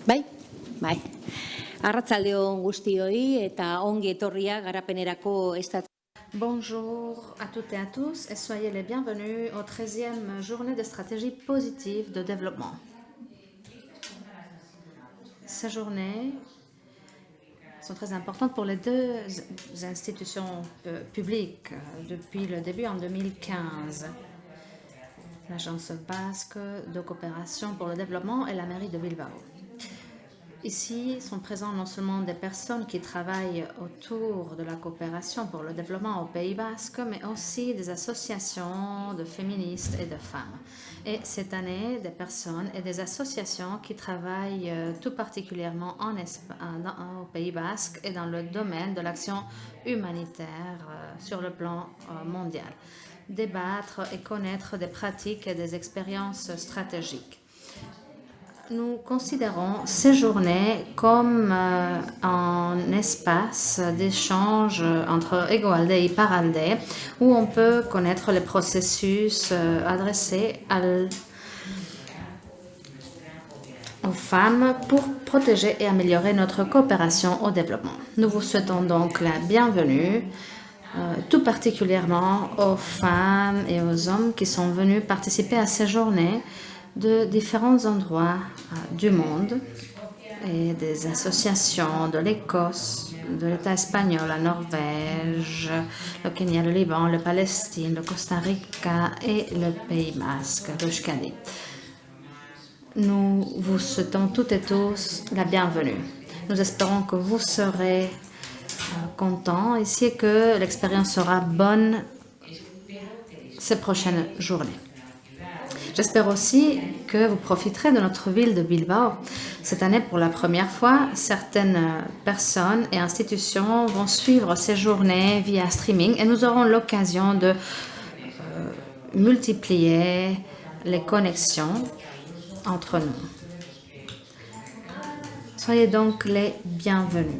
Bai, bai. Arratsaldeon guztioi eta ongi etorria garapenerako Bonjour à toutes et à tous et soyez les bienvenus au 13e journée de stratégie positive de développement. Ces journées sont très importantes pour les deux institutions publiques depuis le début en 2015. L'Agence basque de coopération pour le développement et la mairie de Bilbao. Ici sont présents non seulement des personnes qui travaillent autour de la coopération pour le développement au Pays basque, mais aussi des associations de féministes et de femmes. Et cette année, des personnes et des associations qui travaillent tout particulièrement au Pays basque et dans le domaine de l'action humanitaire sur le plan mondial. Débattre et connaître des pratiques et des expériences stratégiques. Nous considérons ces journées comme un espace d'échange entre égaux-aldé et paraldé où on peut connaître les processus adressés aux femmes pour protéger et améliorer notre coopération au développement. Nous vous souhaitons donc la bienvenue, tout particulièrement aux femmes et aux hommes qui sont venus participer à ces journées de différents endroits du monde et des associations de l'Écosse, de l'État espagnol, la Norvège, le Kenya, le Liban, le Palestine, le Costa Rica et le Pays basque, l'Euskadi. Nous vous souhaitons toutes et tous la bienvenue. Nous espérons que vous serez contents ici et que l'expérience sera bonne ces prochaines journées. J'espère aussi que vous profiterez de notre ville de Bilbao. Cette année, pour la première fois, certaines personnes et institutions vont suivre ces journées via streaming et nous aurons l'occasion de multiplier les connexions entre nous. Soyez donc les bienvenus.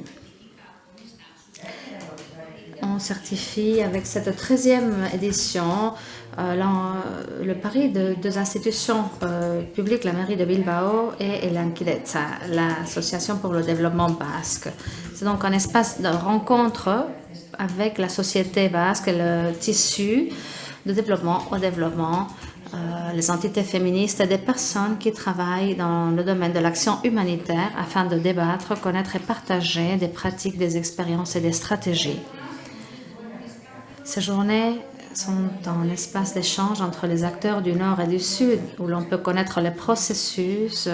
On certifie avec cette 13e édition le pari de deux institutions publiques, la mairie de Bilbao et Lankidetza, l'association pour le développement basque. C'est donc un espace de rencontre avec la société basque, le tissu de développement au développement, les entités féministes et des personnes qui travaillent dans le domaine de l'action humanitaire afin de débattre, connaître et partager des pratiques, des expériences et des stratégies. Ces journées sont un espace d'échange entre les acteurs du Nord et du Sud, où l'on peut connaître les processus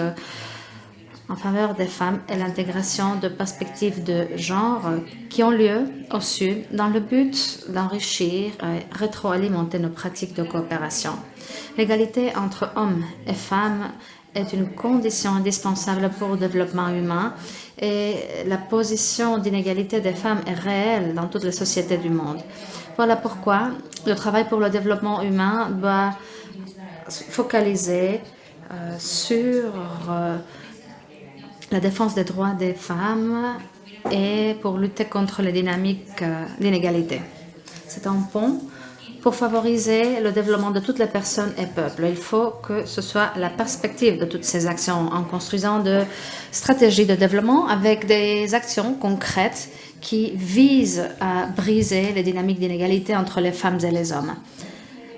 en faveur des femmes et l'intégration de perspectives de genre qui ont lieu au Sud dans le but d'enrichir et rétroalimenter nos pratiques de coopération. L'égalité entre hommes et femmes est une condition indispensable pour le développement humain et la position d'inégalité des femmes est réelle dans toutes les sociétés du monde. Voilà pourquoi le travail pour le développement humain doit focaliser sur la défense des droits des femmes et pour lutter contre les dynamiques d'inégalité. C'est un pont pour favoriser le développement de toutes les personnes et peuples. Il faut que ce soit la perspective de toutes ces actions en construisant de stratégies de développement avec des actions concrètes qui visent à briser les dynamiques d'inégalité entre les femmes et les hommes.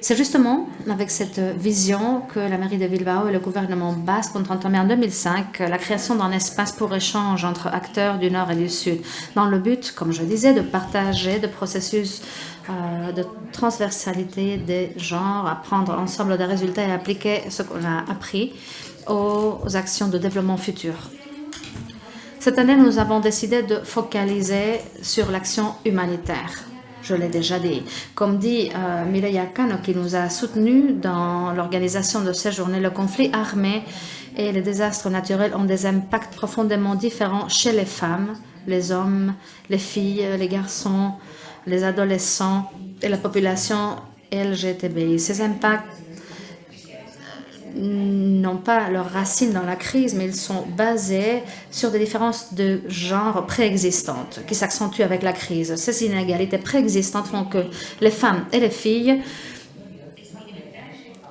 C'est justement avec cette vision que la mairie de Bilbao et le gouvernement basque ont entamé en 2005 la création d'un espace pour échange entre acteurs du Nord et du Sud, dans le but, comme je disais, de partager des processus de transversalité des genres, apprendre ensemble des résultats et appliquer ce qu'on a appris aux actions de développement futur. Cette année, nous avons décidé de focaliser sur l'action humanitaire. Je l'ai déjà dit. Comme dit Mireia Cano, qui nous a soutenus dans l'organisation de ces journées, le conflit armé et les désastres naturels ont des impacts profondément différents chez les femmes, les hommes, les filles, les garçons, les adolescents et la population LGTBI. Ces impacts n'ont pas leurs racines dans la crise, mais ils sont basés sur des différences de genre préexistantes qui s'accentuent avec la crise. Ces inégalités préexistantes font que les femmes et les filles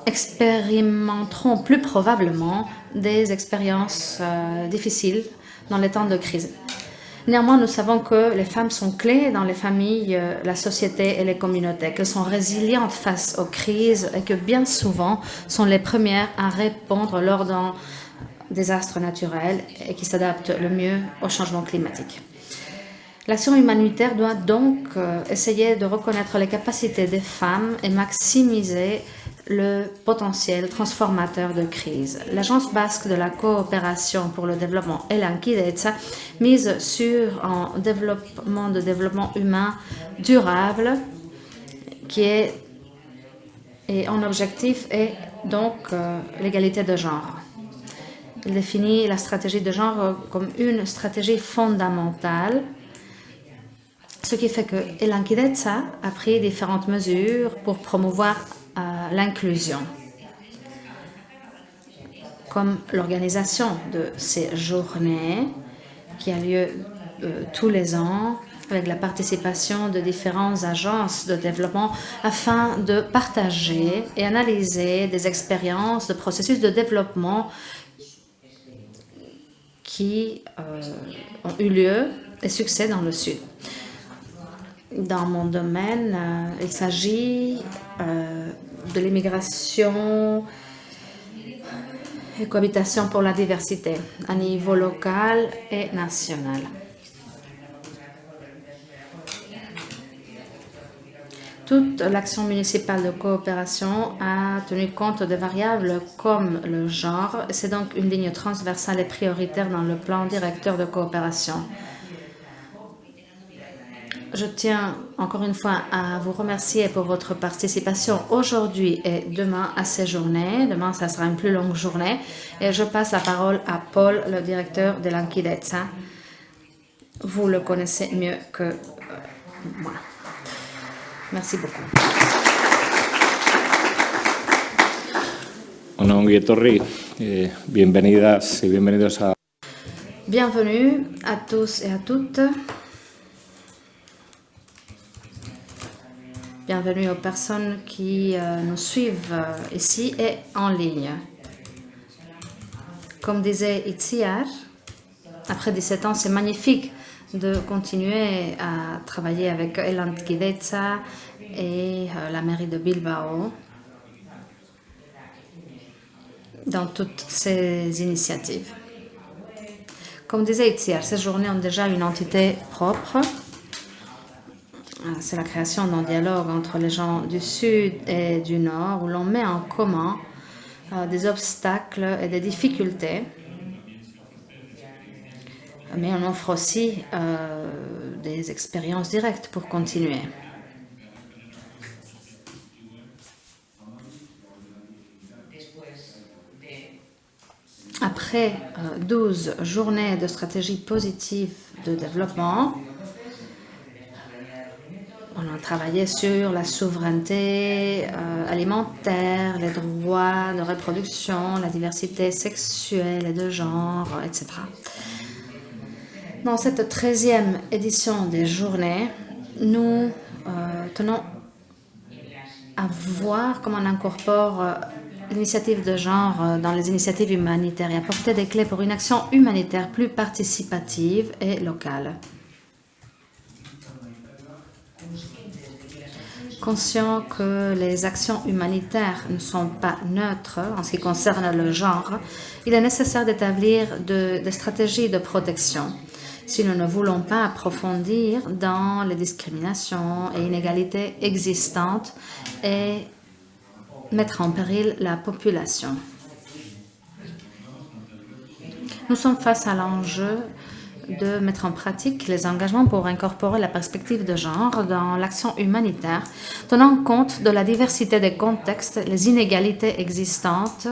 expérimenteront plus probablement des expériences difficiles dans les temps de crise. Néanmoins, nous savons que les femmes sont clés dans les familles, la société et les communautés, qu'elles sont résilientes face aux crises et que bien souvent sont les premières à répondre lors d'un désastre naturel et qui s'adaptent le mieux au changement climatique. L'action humanitaire doit donc essayer de reconnaître les capacités des femmes et maximiser le potentiel transformateur de crise. L'Agence basque de la coopération pour le développement Elankidetza mise sur un développement humain durable et un objectif est donc l'égalité de genre. Il définit la stratégie de genre comme une stratégie fondamentale, ce qui fait que Elankidetza a pris différentes mesures pour promouvoir l'inclusion, comme l'organisation de ces journées qui a lieu tous les ans avec la participation de différentes agences de développement afin de partager et analyser des expériences de processus de développement qui ont eu lieu et succès dans le Sud. Dans mon domaine, il s'agit de l'immigration et cohabitation pour la diversité à niveau local et national. Toute l'action municipale de coopération a tenu compte de variables comme le genre. C'est donc une ligne transversale et prioritaire dans le plan directeur de coopération. Je tiens encore une fois à vous remercier pour votre participation aujourd'hui et demain à ces journées. Demain, ça sera une plus longue journée. Et je passe la parole à Paul, le directeur de Elankidetza. Vous le connaissez mieux que moi. Merci beaucoup. Bueno, ongi etorri, bienvenidas y bienvenidos a... Bienvenue à tous et à toutes. Bienvenue aux personnes qui nous suivent ici et en ligne. Comme disait Itziar, après 17 ans, c'est magnifique de continuer à travailler avec Elankidetza et la mairie de Bilbao dans toutes ces initiatives. Comme disait Itziar, ces journées ont déjà une entité propre. C'est la création d'un dialogue entre les gens du Sud et du Nord où l'on met en commun des obstacles et des difficultés. Mais on offre aussi des expériences directes pour continuer. Après 12 journées de stratégie positive de développement, on a travaillé sur la souveraineté alimentaire, les droits de reproduction, la diversité sexuelle et de genre, etc. Dans cette 13e édition des journées, nous tenons à voir comment on incorpore l'initiative de genre dans les initiatives humanitaires et apporter des clés pour une action humanitaire plus participative et locale. Conscient que les actions humanitaires ne sont pas neutres en ce qui concerne le genre, il est nécessaire d'établir des stratégies de protection si nous ne voulons pas approfondir dans les discriminations et inégalités existantes et mettre en péril la population. Nous sommes face à l'enjeu de mettre en pratique les engagements pour incorporer la perspective de genre dans l'action humanitaire, tenant compte de la diversité des contextes, les inégalités existantes,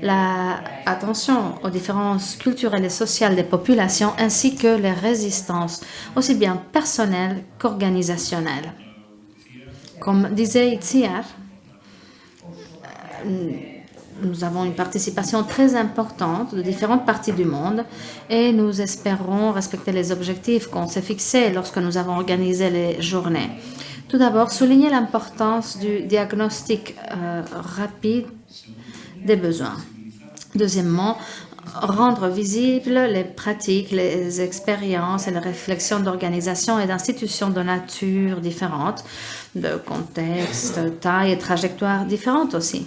l'attention aux différences culturelles et sociales des populations, ainsi que les résistances, aussi bien personnelles qu'organisationnelles. Comme disait Itziar, nous avons une participation très importante de différentes parties du monde et nous espérons respecter les objectifs qu'on s'est fixés lorsque nous avons organisé les journées. Tout d'abord, souligner l'importance du diagnostic rapide des besoins. Deuxièmement, rendre visibles les pratiques, les expériences et les réflexions d'organisations et d'institutions de nature différentes, de contexte, taille et trajectoires différentes aussi.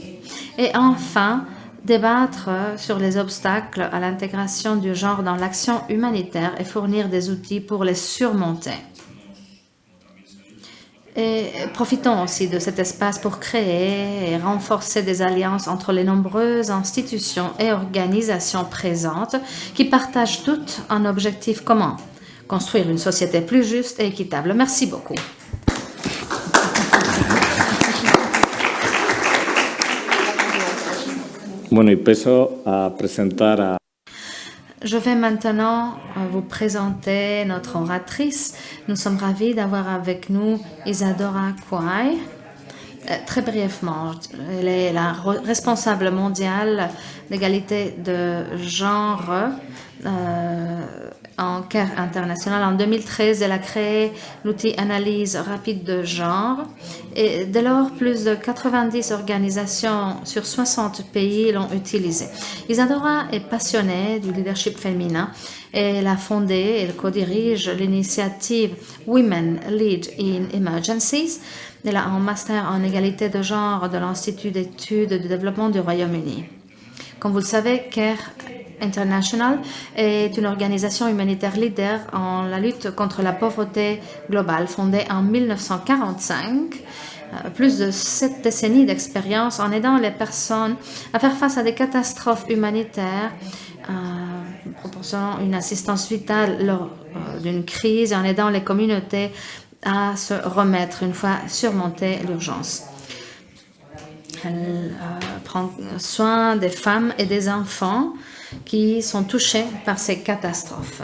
Et enfin, débattre sur les obstacles à l'intégration du genre dans l'action humanitaire et fournir des outils pour les surmonter. Et profitons aussi de cet espace pour créer et renforcer des alliances entre les nombreuses institutions et organisations présentes qui partagent toutes un objectif commun, construire une société plus juste et équitable. Merci beaucoup. Bueno, y paso a presentar a Je vais maintenant vous présenter notre oratrice. Nous sommes ravis d'avoir avec nous Isadora Kwai. Très brièvement, elle est la responsable mondiale d'égalité de genre en CARE international. En 2013, elle a créé l'outil analyse rapide de genre et dès lors, plus de 90 organisations sur 60 pays l'ont utilisé. Isadora est passionnée du leadership féminin et elle a fondé et elle co-dirige l'initiative Women Lead in Emergencies. Elle a un master en égalité de genre de l'Institut d'études de développement du Royaume-Uni. Comme vous le savez, CARE International est une organisation humanitaire leader en la lutte contre la pauvreté globale, fondée en 1945. Plus de 7 décennies d'expérience en aidant les personnes à faire face à des catastrophes humanitaires, proportionnant une assistance vitale lors d'une crise et en aidant les communautés à se remettre une fois surmontée l'urgence. Elle prend soin des femmes et des enfants qui sont touchés par ces catastrophes.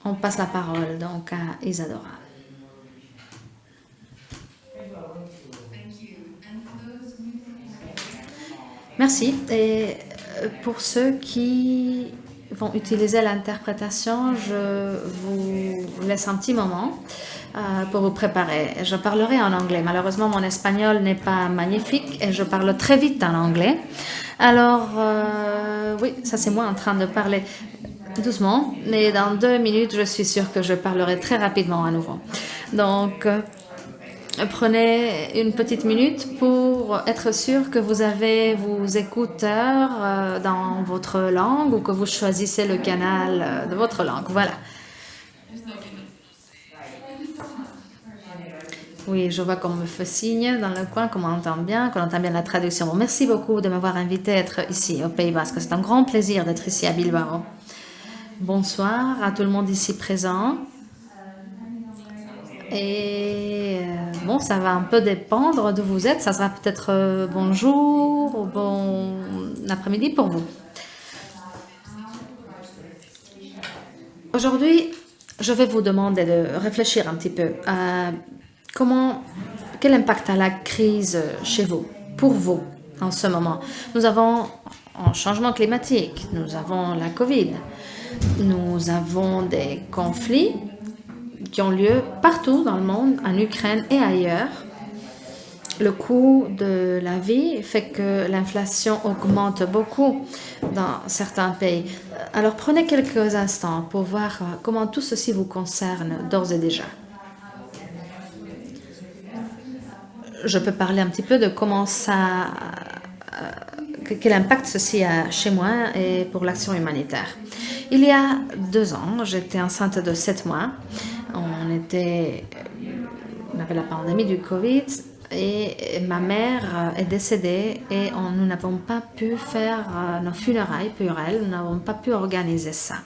On passe la parole donc à Isadora. Merci. Et pour ceux qui vont utiliser l'interprétation, je vous laisse un petit moment pour vous préparer. Je parlerai en anglais. Malheureusement, mon espagnol n'est pas magnifique et je parle très vite en anglais. Alors, oui, ça c'est moi en train de parler doucement, mais dans 2 minutes, je suis sûre que je parlerai très rapidement à nouveau. Donc, prenez une petite minute pour être sûr que vous avez vos écouteurs dans votre langue ou que vous choisissez le canal de votre langue. Voilà. Oui, je vois qu'on me fait signe dans le coin, qu'on entend bien la traduction. Bon, merci beaucoup de m'avoir invité à être ici au Pays Basque. C'est un grand plaisir d'être ici à Bilbao. Bonsoir à tout le monde ici présent. Et bon, ça va un peu dépendre d'où vous êtes. Ça sera peut-être bonjour ou bon après-midi pour vous. Aujourd'hui, je vais vous demander de réfléchir un petit peu à quel impact a la crise chez vous, pour vous, en ce moment. Nous avons un changement climatique, nous avons la Covid, nous avons des conflits qui ont lieu partout dans le monde, en Ukraine et ailleurs. Le coût de la vie fait que l'inflation augmente beaucoup dans certains pays. Alors prenez quelques instants pour voir comment tout ceci vous concerne d'ores et déjà. Je peux parler un petit peu de quel impact ceci a chez moi et pour l'action humanitaire. Il y a 2 ans, j'étais enceinte de 7 mois. On avait la pandémie du Covid et ma mère est décédée et nous n'avons pas pu faire nos funérailles pour elle, nous n'avons pas pu organiser ça.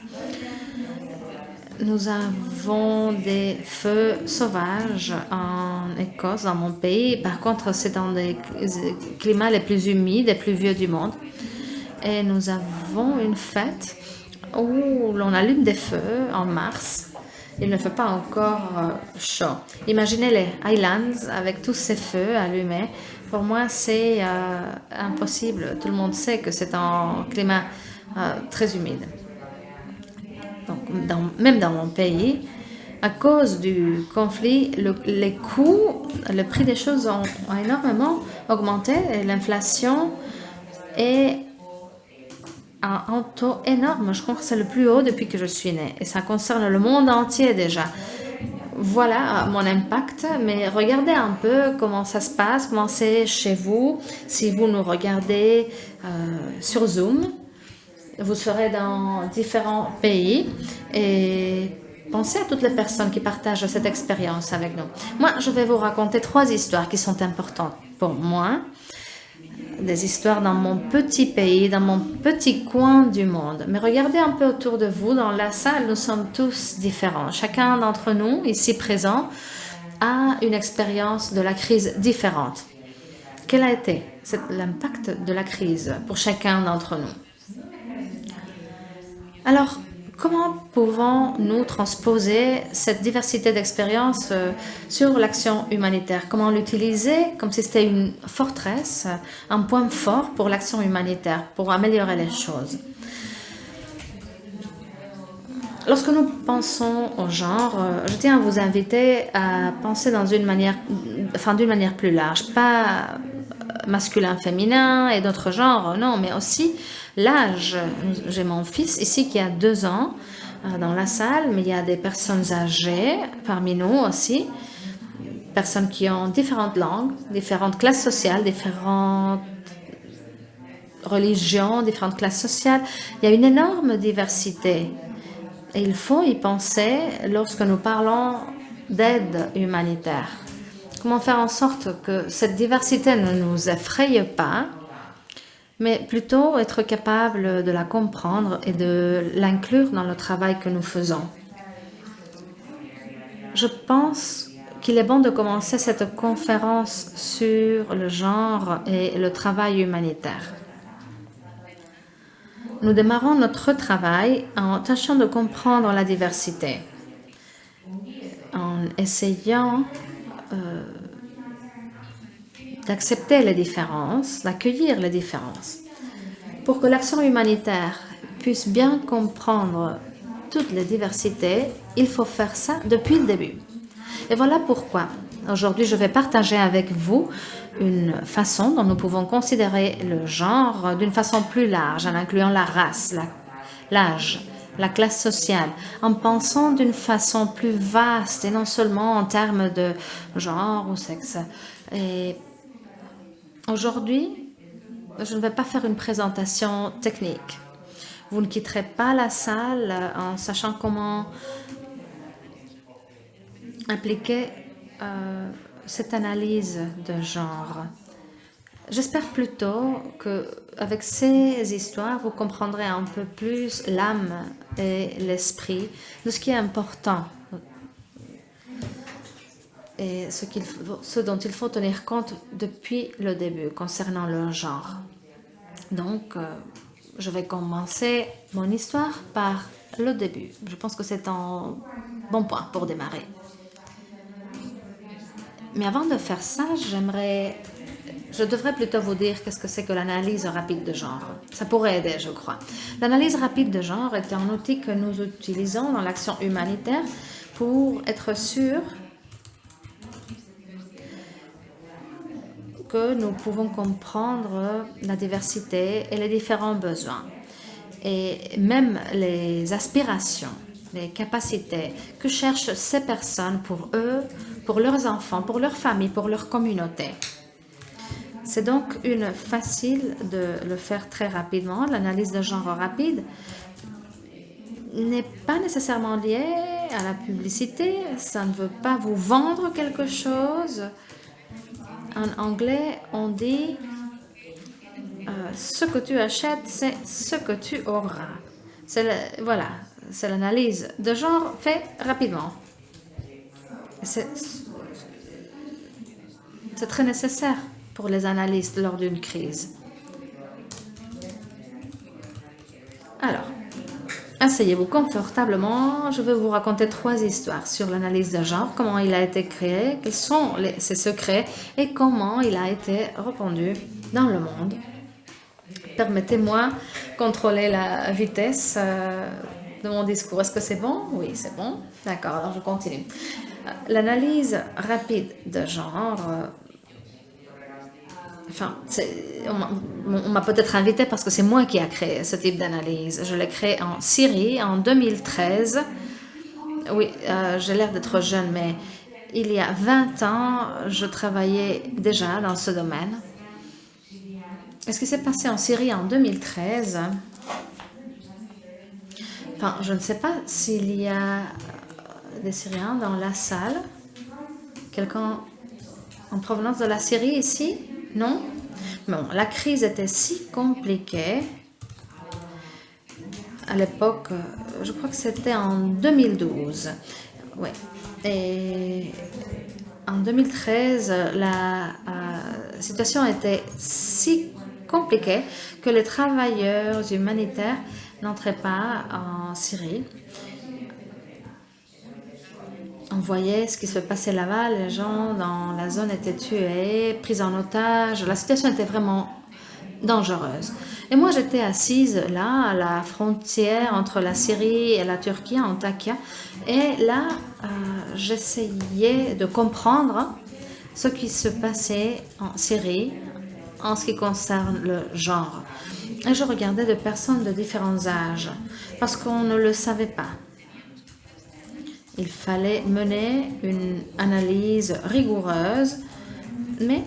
Nous avons des feux sauvages en Écosse, dans mon pays. Par contre, c'est dans des climats les plus humides et plus vieux du monde. Et nous avons une fête où l'on allume des feux en mars. Il ne fait pas encore chaud. Imaginez les Highlands avec tous ces feux allumés. Pour moi, c'est impossible. Tout le monde sait que c'est un climat très humide. Donc, même dans mon pays, À cause du conflit, les coûts, le prix des choses ont énormément augmenté et l'inflation est à un taux énorme. Je crois que c'est le plus haut depuis que je suis née et ça concerne le monde entier déjà. Voilà mon impact, mais regardez un peu comment ça se passe, comment c'est chez vous. Si vous nous regardez sur Zoom, vous serez dans différents pays et pensez à toutes les personnes qui partagent cette expérience avec nous. Moi, je vais vous raconter 3 histoires qui sont importantes pour moi. Des histoires dans mon petit pays, dans mon petit coin du monde. Mais regardez un peu autour de vous, dans la salle, nous sommes tous différents. Chacun d'entre nous, ici présent, a une expérience de la crise différente. Quel a été l'impact de la crise pour chacun d'entre nous? Alors, comment pouvons-nous transposer cette diversité d'expériences sur l'action humanitaire? Comment l'utiliser comme si c'était une forteresse, un point fort pour l'action humanitaire, pour améliorer les choses? Lorsque nous pensons au genre, je tiens à vous inviter à penser d'une manière plus large, pas masculin, féminin et d'autres genres, non, mais aussi l'âge. J'ai mon fils ici qui a 2 ans dans la salle, mais il y a des personnes âgées parmi nous aussi, personnes qui ont différentes langues, différentes classes sociales, différentes religions, différentes classes sociales. Il y a une énorme diversité et il faut y penser lorsque nous parlons d'aide humanitaire. Comment faire en sorte que cette diversité ne nous effraie pas, mais plutôt être capable de la comprendre et de l'inclure dans le travail que nous faisons. Je pense qu'il est bon de commencer cette conférence sur le genre et le travail humanitaire. Nous démarrons notre travail en tâchant de comprendre la diversité, en essayant d'accepter les différences, d'accueillir les différences. Pour que l'action humanitaire puisse bien comprendre toutes les diversités, il faut faire ça depuis le début. Et voilà pourquoi aujourd'hui je vais partager avec vous une façon dont nous pouvons considérer le genre d'une façon plus large, en incluant la race, l'âge, la classe sociale, en pensant d'une façon plus vaste et non seulement en termes de genre ou sexe. Et aujourd'hui, je ne vais pas faire une présentation technique. Vous ne quitterez pas la salle en sachant comment appliquer cette analyse de genre. J'espère plutôt qu'avec ces histoires, vous comprendrez un peu plus l'âme et l'esprit de ce qui est important et ce dont il faut tenir compte depuis le début concernant le genre. Donc, je vais commencer mon histoire par le début. Je pense que c'est un bon point pour démarrer. Mais avant de faire ça, je devrais plutôt vous dire qu'est-ce que c'est que l'analyse rapide de genre. Ça pourrait aider, je crois. L'analyse rapide de genre est un outil que nous utilisons dans l'action humanitaire pour être sûr que nous pouvons comprendre la diversité et les différents besoins. Et même les aspirations, les capacités que cherchent ces personnes pour eux, pour leurs enfants, pour leur famille, pour leur communauté. C'est donc facile de le faire très rapidement. L'analyse de genre rapide n'est pas nécessairement liée à la publicité. Ça ne veut pas vous vendre quelque chose. En anglais, on dit ce que tu achètes, c'est ce que tu auras. Voilà, c'est l'analyse de genre fait rapidement. C'est très nécessaire pour les analystes lors d'une crise. Alors, asseyez-vous confortablement. Je vais vous raconter 3 histoires sur l'analyse de genre, comment il a été créé, quels sont ses secrets et comment il a été répandu dans le monde. Permettez-moi de contrôler la vitesse de mon discours. Est-ce que c'est bon? Oui, c'est bon. D'accord, alors je continue. L'analyse rapide de genre, on m'a peut-être invité parce que c'est moi qui ai créé ce type d'analyse. Je l'ai créé en Syrie en 2013. Oui, j'ai l'air d'être jeune, mais il y a 20 ans, je travaillais déjà dans ce domaine. Et ce qui s'est passé en Syrie en 2013, enfin, je ne sais pas s'il y a des Syriens dans la salle. Quelqu'un en provenance de la Syrie ici? Non? Bon, la crise était si compliquée. À l'époque, je crois que c'était en 2012. Oui. Et en 2013, la situation était si compliquée que les travailleurs humanitaires n'entraient pas en Syrie. On voyait ce qui se passait là-bas, les gens dans la zone étaient tués, pris en otage, la situation était vraiment dangereuse. Et moi, j'étais assise là, à la frontière entre la Syrie et la Turquie, à Antakya, et là, j'essayais de comprendre ce qui se passait en Syrie en ce qui concerne le genre. Et je regardais des personnes de différents âges, parce qu'on ne le savait pas. Il fallait mener une analyse rigoureuse, mais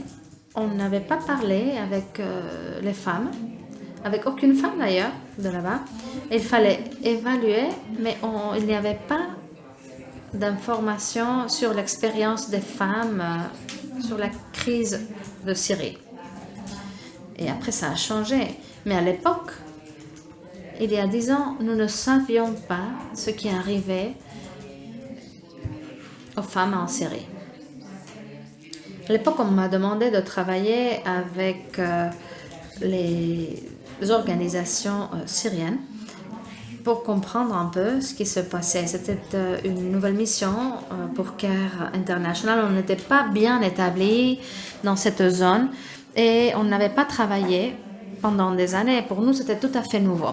on n'avait pas parlé avec les femmes, avec aucune femme d'ailleurs de là-bas. Il fallait évaluer, mais il n'y avait pas d'informations sur l'expérience des femmes sur la crise de Syrie. Et après, ça a changé. Mais à l'époque, il y a 10 ans, nous ne savions pas ce qui arrivait aux femmes en Syrie. À l'époque, on m'a demandé de travailler avec les organisations syriennes pour comprendre un peu ce qui se passait. C'était une nouvelle mission pour CARE International. On n'était pas bien établi dans cette zone et on n'avait pas travaillé pendant des années. Pour nous, c'était tout à fait nouveau.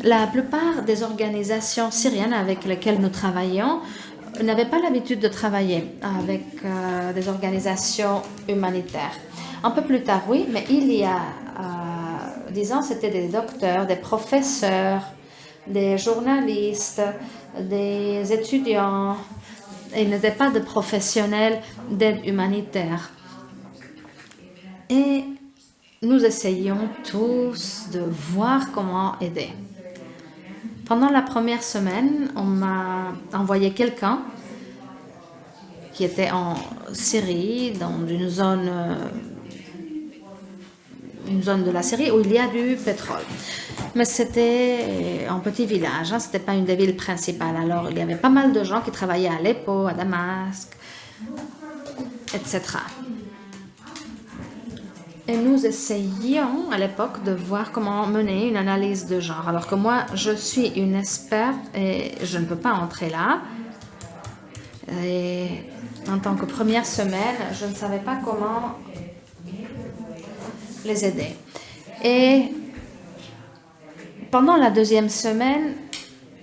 La plupart des organisations syriennes avec lesquelles nous travaillions n'avaient pas l'habitude de travailler avec des organisations humanitaires. Un peu plus tard, oui, mais il y a 10 ans, c'était des docteurs, des professeurs, des journalistes, des étudiants. Ils n'étaient pas de professionnels d'aide humanitaire. Et nous essayions tous de voir comment aider. Pendant la première semaine, on m'a envoyé quelqu'un qui était en Syrie, dans une zone de la Syrie où il y a du pétrole. Mais c'était un petit village, ce n'était pas une des villes principales. Alors, il y avait pas mal de gens qui travaillaient à Aleppo, à Damas, etc. Et nous essayions à l'époque de voir comment mener une analyse de genre. Alors que moi, je suis une experte et je ne peux pas entrer là. Et en tant que première semaine, je ne savais pas comment les aider. Et pendant la deuxième semaine,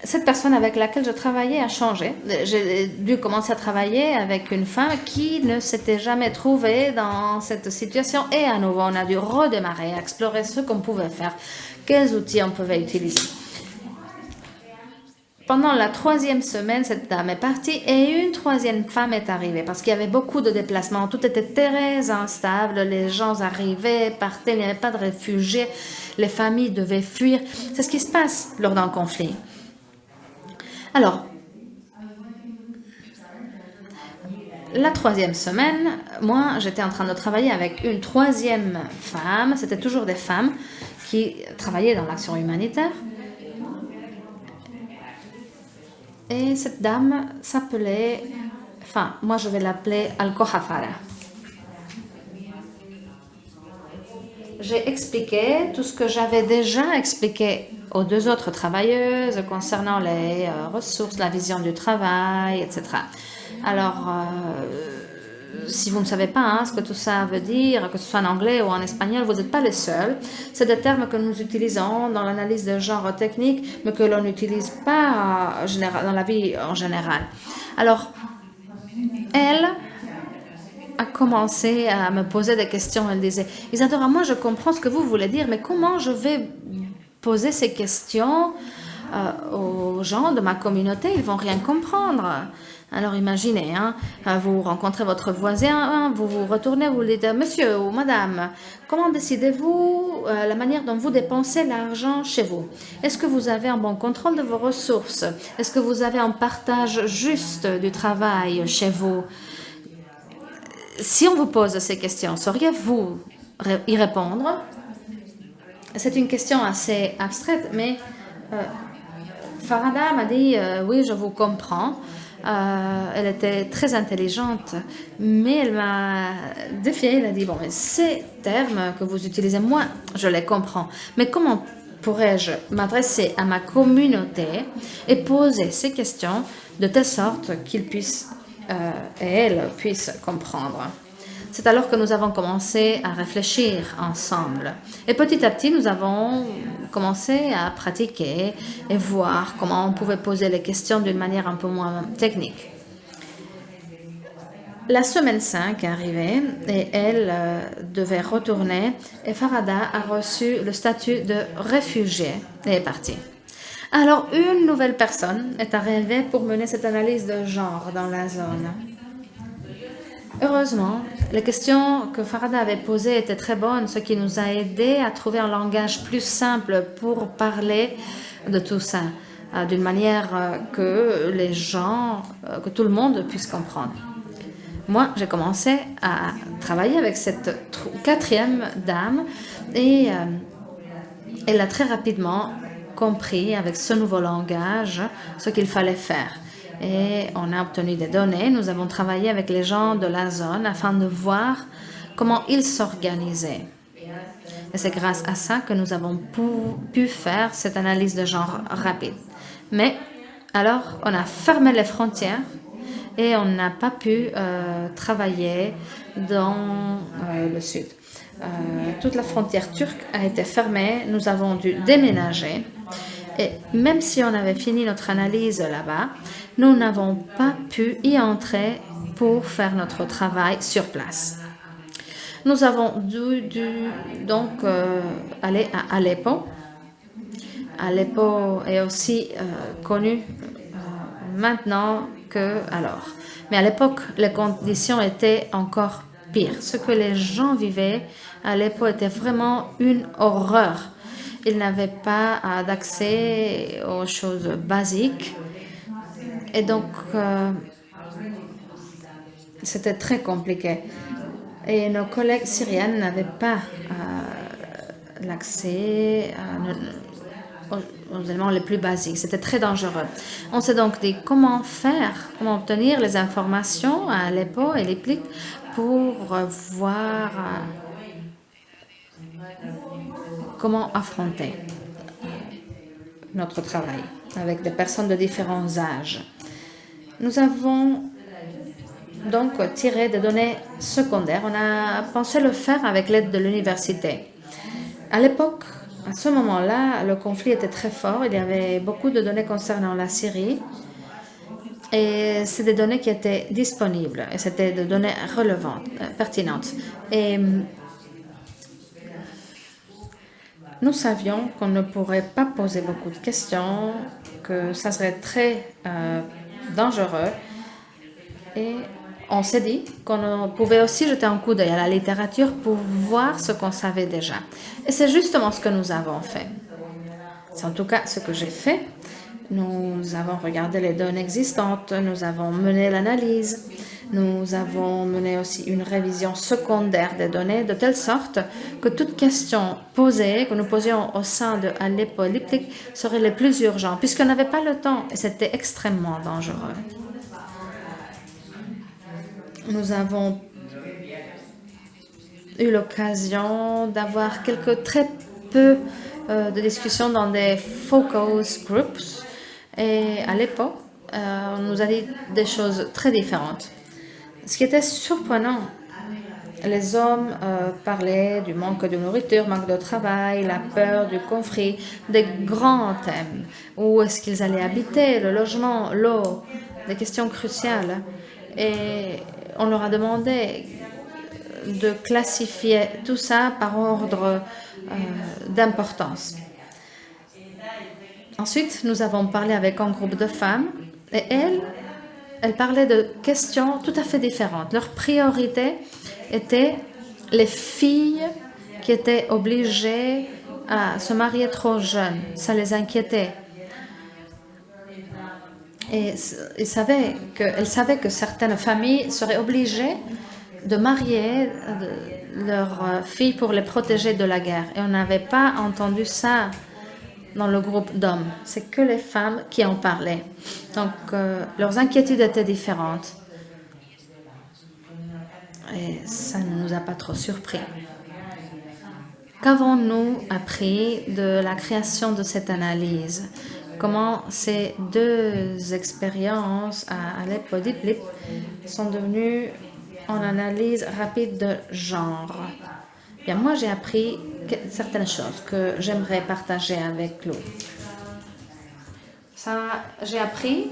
cette personne avec laquelle je travaillais a changé. J'ai dû commencer à travailler avec une femme qui ne s'était jamais trouvée dans cette situation. Et à nouveau, on a dû redémarrer, explorer ce qu'on pouvait faire, quels outils on pouvait utiliser. Pendant la troisième semaine, cette dame est partie et une troisième femme est arrivée parce qu'il y avait beaucoup de déplacements. Tout était très instable, les gens arrivaient, partaient, il n'y avait pas de réfugiés, les familles devaient fuir. C'est ce qui se passe lors d'un conflit. Alors, la troisième semaine, moi, j'étais en train de travailler avec une troisième femme. C'était toujours des femmes qui travaillaient dans l'action humanitaire. Et cette dame s'appelait, moi je vais l'appeler Al-Kohafara. J'ai expliqué tout ce que j'avais déjà expliqué aux deux autres travailleuses concernant les ressources, la vision du travail, etc. Alors, si vous ne savez pas ce que tout ça veut dire, que ce soit en anglais ou en espagnol, vous n'êtes pas les seuls. C'est des termes que nous utilisons dans l'analyse de genre technique, mais que l'on n'utilise pas dans la vie en général. Alors, elle a commencé à me poser des questions. Elle disait, Isadora, moi je comprends ce que vous voulez dire, mais comment je vais poser ces questions aux gens de ma communauté? Ils vont rien comprendre. Alors imaginez, vous rencontrez votre voisin, vous vous retournez, vous lui dites, monsieur ou madame, comment décidez-vous la manière dont vous dépensez l'argent chez vous? Est-ce que vous avez un bon contrôle de vos ressources? Est-ce que vous avez un partage juste du travail chez vous? Si on vous pose ces questions, sauriez-vous y répondre? C'est une question assez abstraite, mais Farada m'a dit, oui, je vous comprends. Elle était très intelligente, mais elle m'a défiée. Elle a dit, bon, mais ces termes que vous utilisez, moi, je les comprends. Mais comment pourrais-je m'adresser à ma communauté et poser ces questions de telle sorte qu'ils puissent et elles puissent comprendre? C'est alors que nous avons commencé à réfléchir ensemble. Et petit à petit, nous avons commencé à pratiquer et voir comment on pouvait poser les questions d'une manière un peu moins technique. La semaine 5 est arrivée et elle devait retourner et Farada a reçu le statut de réfugié et est partie. Alors, une nouvelle personne est arrivée pour mener cette analyse de genre dans la zone. Heureusement, les questions que Farada avait posées étaient très bonnes, ce qui nous a aidé à trouver un langage plus simple pour parler de tout ça, d'une manière que les gens, que tout le monde puisse comprendre. Moi, j'ai commencé à travailler avec cette quatrième dame et elle a très rapidement compris avec ce nouveau langage ce qu'il fallait faire. Et on a obtenu des données. Nous avons travaillé avec les gens de la zone afin de voir comment ils s'organisaient. Et c'est grâce à ça que nous avons pu faire cette analyse de genre rapide. Mais alors, on a fermé les frontières et on n'a pas pu travailler dans le sud. Toute la frontière turque a été fermée. Nous avons dû déménager. Et même si on avait fini notre analyse là-bas, nous n'avons pas pu y entrer pour faire notre travail sur place. Nous avons dû donc aller à Aleppo. Aleppo est aussi connu maintenant que alors. Mais à l'époque, les conditions étaient encore pires. Ce que les gens vivaient à Aleppo était vraiment une horreur. Ils n'avaient pas d'accès aux choses basiques. Et donc, c'était très compliqué. Et nos collègues syriennes n'avaient pas l'accès aux éléments les plus basiques. C'était très dangereux. On s'est donc dit comment faire, comment obtenir les informations à Aleppo et Liplik pour voir comment affronter notre travail avec des personnes de différents âges. Nous avons donc tiré des données secondaires. On a pensé le faire avec l'aide de l'université. À l'époque, à ce moment-là, le conflit était très fort. Il y avait beaucoup de données concernant la Syrie. Et c'est des données qui étaient disponibles. Et c'était des données relevantes, pertinentes. Et nous savions qu'on ne pourrait pas poser beaucoup de questions, que ça serait très dangereux. Et on s'est dit qu'on pouvait aussi jeter un coup d'œil à la littérature pour voir ce qu'on savait déjà. Et c'est justement ce que nous avons fait. C'est en tout cas ce que j'ai fait. Nous avons regardé les données existantes, nous avons mené l'analyse, nous avons mené aussi une révision secondaire des données de telle sorte que toute question posée, que nous posions au sein de Aleppo et Liplik, serait les plus urgentes, puisqu'on n'avait pas le temps et c'était extrêmement dangereux. Nous avons eu l'occasion d'avoir très peu de discussions dans des focus groups. Et à l'époque, on nous a dit des choses très différentes. Ce qui était surprenant, les hommes parlaient du manque de nourriture, manque de travail, la peur du conflit, des grands thèmes. Où est-ce qu'ils allaient habiter, le logement, l'eau, des questions cruciales. Et on leur a demandé de classifier tout ça par ordre d'importance. Ensuite, nous avons parlé avec un groupe de femmes et elles parlaient de questions tout à fait différentes. Leur priorité était les filles qui étaient obligées à se marier trop jeunes. Ça les inquiétait. Et elles savaient que certaines familles seraient obligées de marier leurs filles pour les protéger de la guerre. Et on n'avait pas entendu ça dans le groupe d'hommes. C'est que les femmes qui en parlaient. Donc, leurs inquiétudes étaient différentes. Et ça ne nous a pas trop surpris. Qu'avons-nous appris de la création de cette analyse? Comment ces deux expériences à Alep et Idlib sont devenues en analyse rapide de genre? Bien, moi, j'ai appris certaines choses que j'aimerais partager avec vous. J'ai appris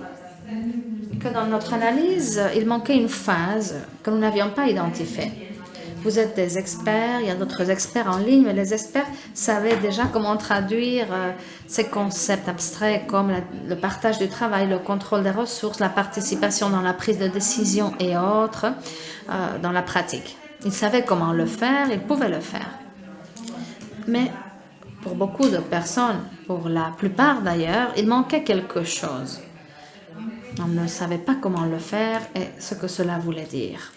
que dans notre analyse, il manquait une phase que nous n'avions pas identifiée. Vous êtes des experts, il y a d'autres experts en ligne, mais les experts savaient déjà comment traduire ces concepts abstraits comme le partage du travail, le contrôle des ressources, la participation dans la prise de décision et autres dans la pratique. Ils savaient comment le faire, ils pouvaient le faire. Mais pour beaucoup de personnes, pour la plupart d'ailleurs, il manquait quelque chose. On ne savait pas comment le faire et ce que cela voulait dire.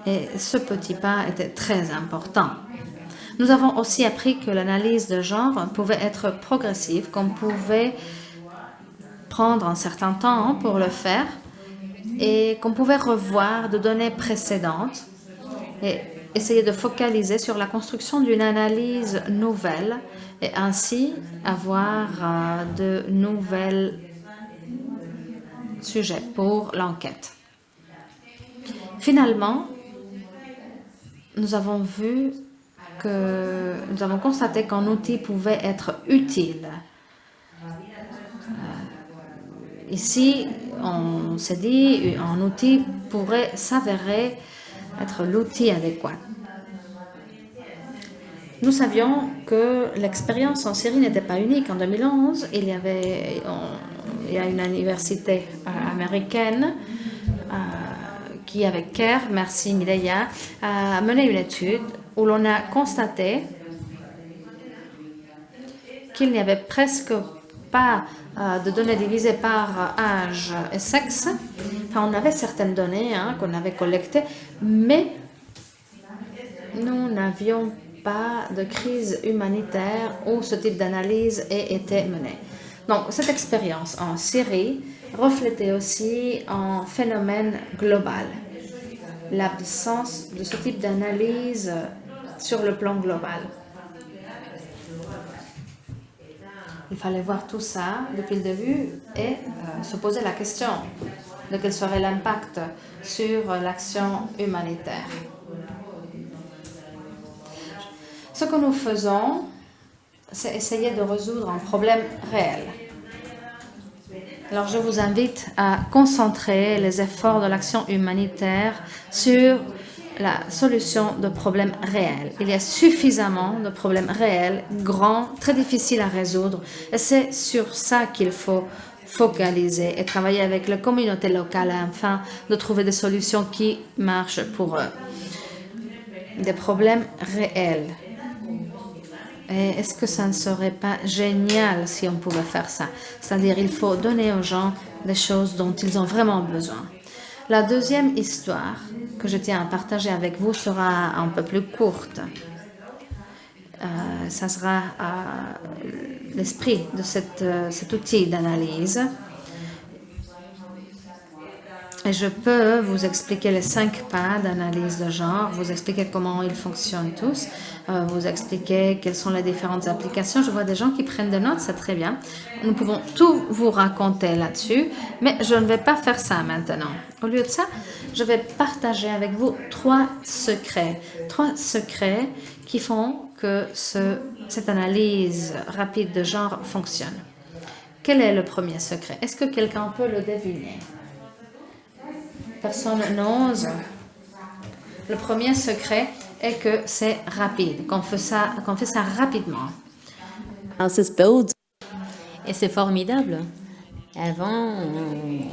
Et ce petit pas était très important. Nous avons aussi appris que l'analyse de genre pouvait être progressive, qu'on pouvait prendre un certain temps pour le faire et qu'on pouvait revoir de données précédentes et essayer de focaliser sur la construction d'une analyse nouvelle et ainsi avoir de nouvelles sujets pour l'enquête. Finalement, nous avons constaté qu'un outil pouvait être utile. Ici, on s'est dit qu'un outil pourrait s'avérer être l'outil adéquat. Nous savions que l'expérience en Syrie n'était pas unique. En 2011, il y a une université américaine qui, avec CARE, merci Mireia, a mené une étude où l'on a constaté qu'il n'y avait presque pas de données divisées par âge et sexe. Enfin, on avait certaines données qu'on avait collectées, mais nous n'avions pas de crise humanitaire où ce type d'analyse ait été menée. Donc, cette expérience en Syrie reflétait aussi un phénomène global, l'absence de ce type d'analyse sur le plan global. Il fallait voir tout ça depuis le début et se poser la question de quel serait l'impact sur l'action humanitaire. Ce que nous faisons, c'est essayer de résoudre un problème réel. Alors, je vous invite à concentrer les efforts de l'action humanitaire sur la solution de problèmes réels. Il y a suffisamment de problèmes réels, grands, très difficiles à résoudre, et c'est sur ça qu'il faut focaliser et travailler avec la communauté locale afin de trouver des solutions qui marchent pour eux. Des problèmes réels. Et est-ce que ça ne serait pas génial si on pouvait faire ça? C'est-à-dire, il faut donner aux gens des choses dont ils ont vraiment besoin. La deuxième histoire que je tiens à partager avec vous sera un peu plus courte. Ça sera l'esprit de cet outil d'analyse. Et je peux vous expliquer les 5 pas d'analyse de genre, vous expliquer comment ils fonctionnent tous, vous expliquer quelles sont les différentes applications. Je vois des gens qui prennent des notes, c'est très bien. Nous pouvons tout vous raconter là-dessus, mais je ne vais pas faire ça maintenant. Au lieu de ça, je vais partager avec vous 3 secrets. 3 secrets qui font que cette analyse rapide de genre fonctionne. Quel est le premier secret? Est-ce que quelqu'un peut le deviner? Personne n'ose. Le premier secret est que c'est rapide, qu'on fait ça rapidement. Et c'est formidable. Avant,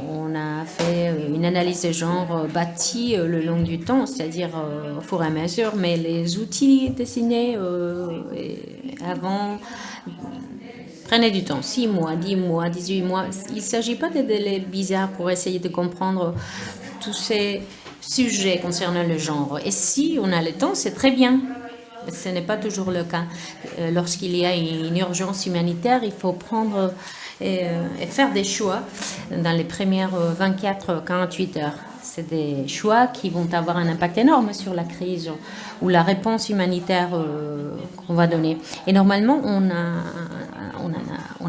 on a fait une analyse de genre bâtie le long du temps, c'est-à-dire au fur et à mesure, mais les outils dessinés avant prenaient du temps, 6 mois, 10 mois, 18 mois. Il ne s'agit pas de délais bizarres pour essayer de comprendre tous ces sujets concernant le genre. Et si on a le temps, c'est très bien. Ce n'est pas toujours le cas. Lorsqu'il y a une urgence humanitaire, il faut prendre et faire des choix dans les premières 24-48 heures. C'est des choix qui vont avoir un impact énorme sur la crise ou la réponse humanitaire qu'on va donner. Et normalement, on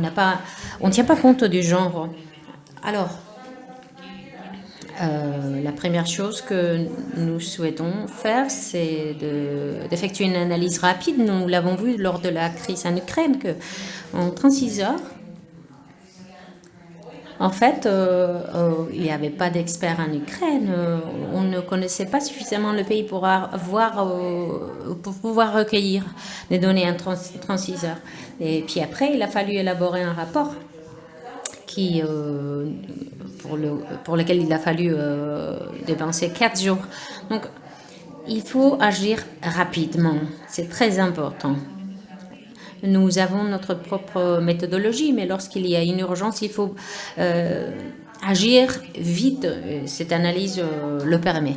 ne tient pas compte du genre. Alors, la première chose que nous souhaitons faire, c'est d'effectuer une analyse rapide. Nous l'avons vu lors de la crise en Ukraine, qu'en 36 heures, en fait, il n'y avait pas d'experts en Ukraine. On ne connaissait pas suffisamment le pays pour pouvoir recueillir des données en 36 heures. Et puis après, il a fallu élaborer un rapport pour lequel il a fallu dépenser 4 jours. Donc, il faut agir rapidement. C'est très important. Nous avons notre propre méthodologie, mais lorsqu'il y a une urgence, il faut agir vite. Cette analyse le permet.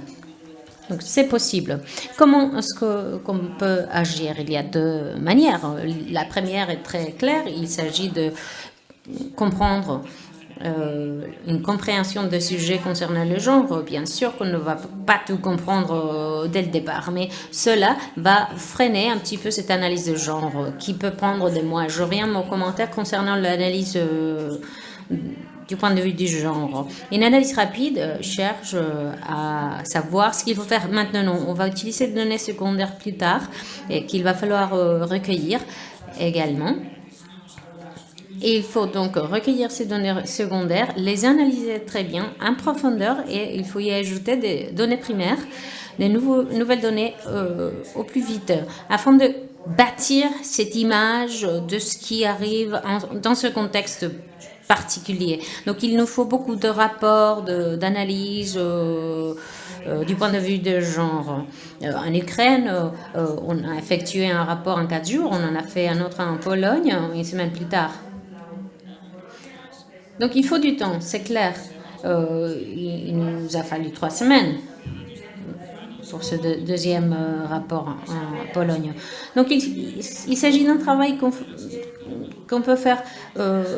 Donc, c'est possible. Comment est-ce qu'on peut agir? Il y a 2 manières. La première est très claire. Il s'agit de comprendre une compréhension de sujets concernant le genre. Bien sûr qu'on ne va pas tout comprendre dès le départ, mais cela va freiner un petit peu cette analyse de genre qui peut prendre des mois. Je reviens à mon commentaire concernant l'analyse du point de vue du genre. Une analyse rapide cherche à savoir ce qu'il faut faire maintenant. On va utiliser des données secondaires plus tard et qu'il va falloir recueillir également. Et il faut donc recueillir ces données secondaires, les analyser très bien en profondeur et il faut y ajouter des données primaires, des nouvelles données au plus vite afin de bâtir cette image de ce qui arrive dans ce contexte particulier. Donc il nous faut beaucoup de rapports, d'analyses du point de vue de genre. En Ukraine, on a effectué un rapport en 4 jours, on en a fait un autre en Pologne une semaine plus tard. Donc il faut du temps, c'est clair. Il nous a fallu 3 semaines pour ce deuxième rapport en Pologne. Donc il s'agit d'un travail qu'on peut faire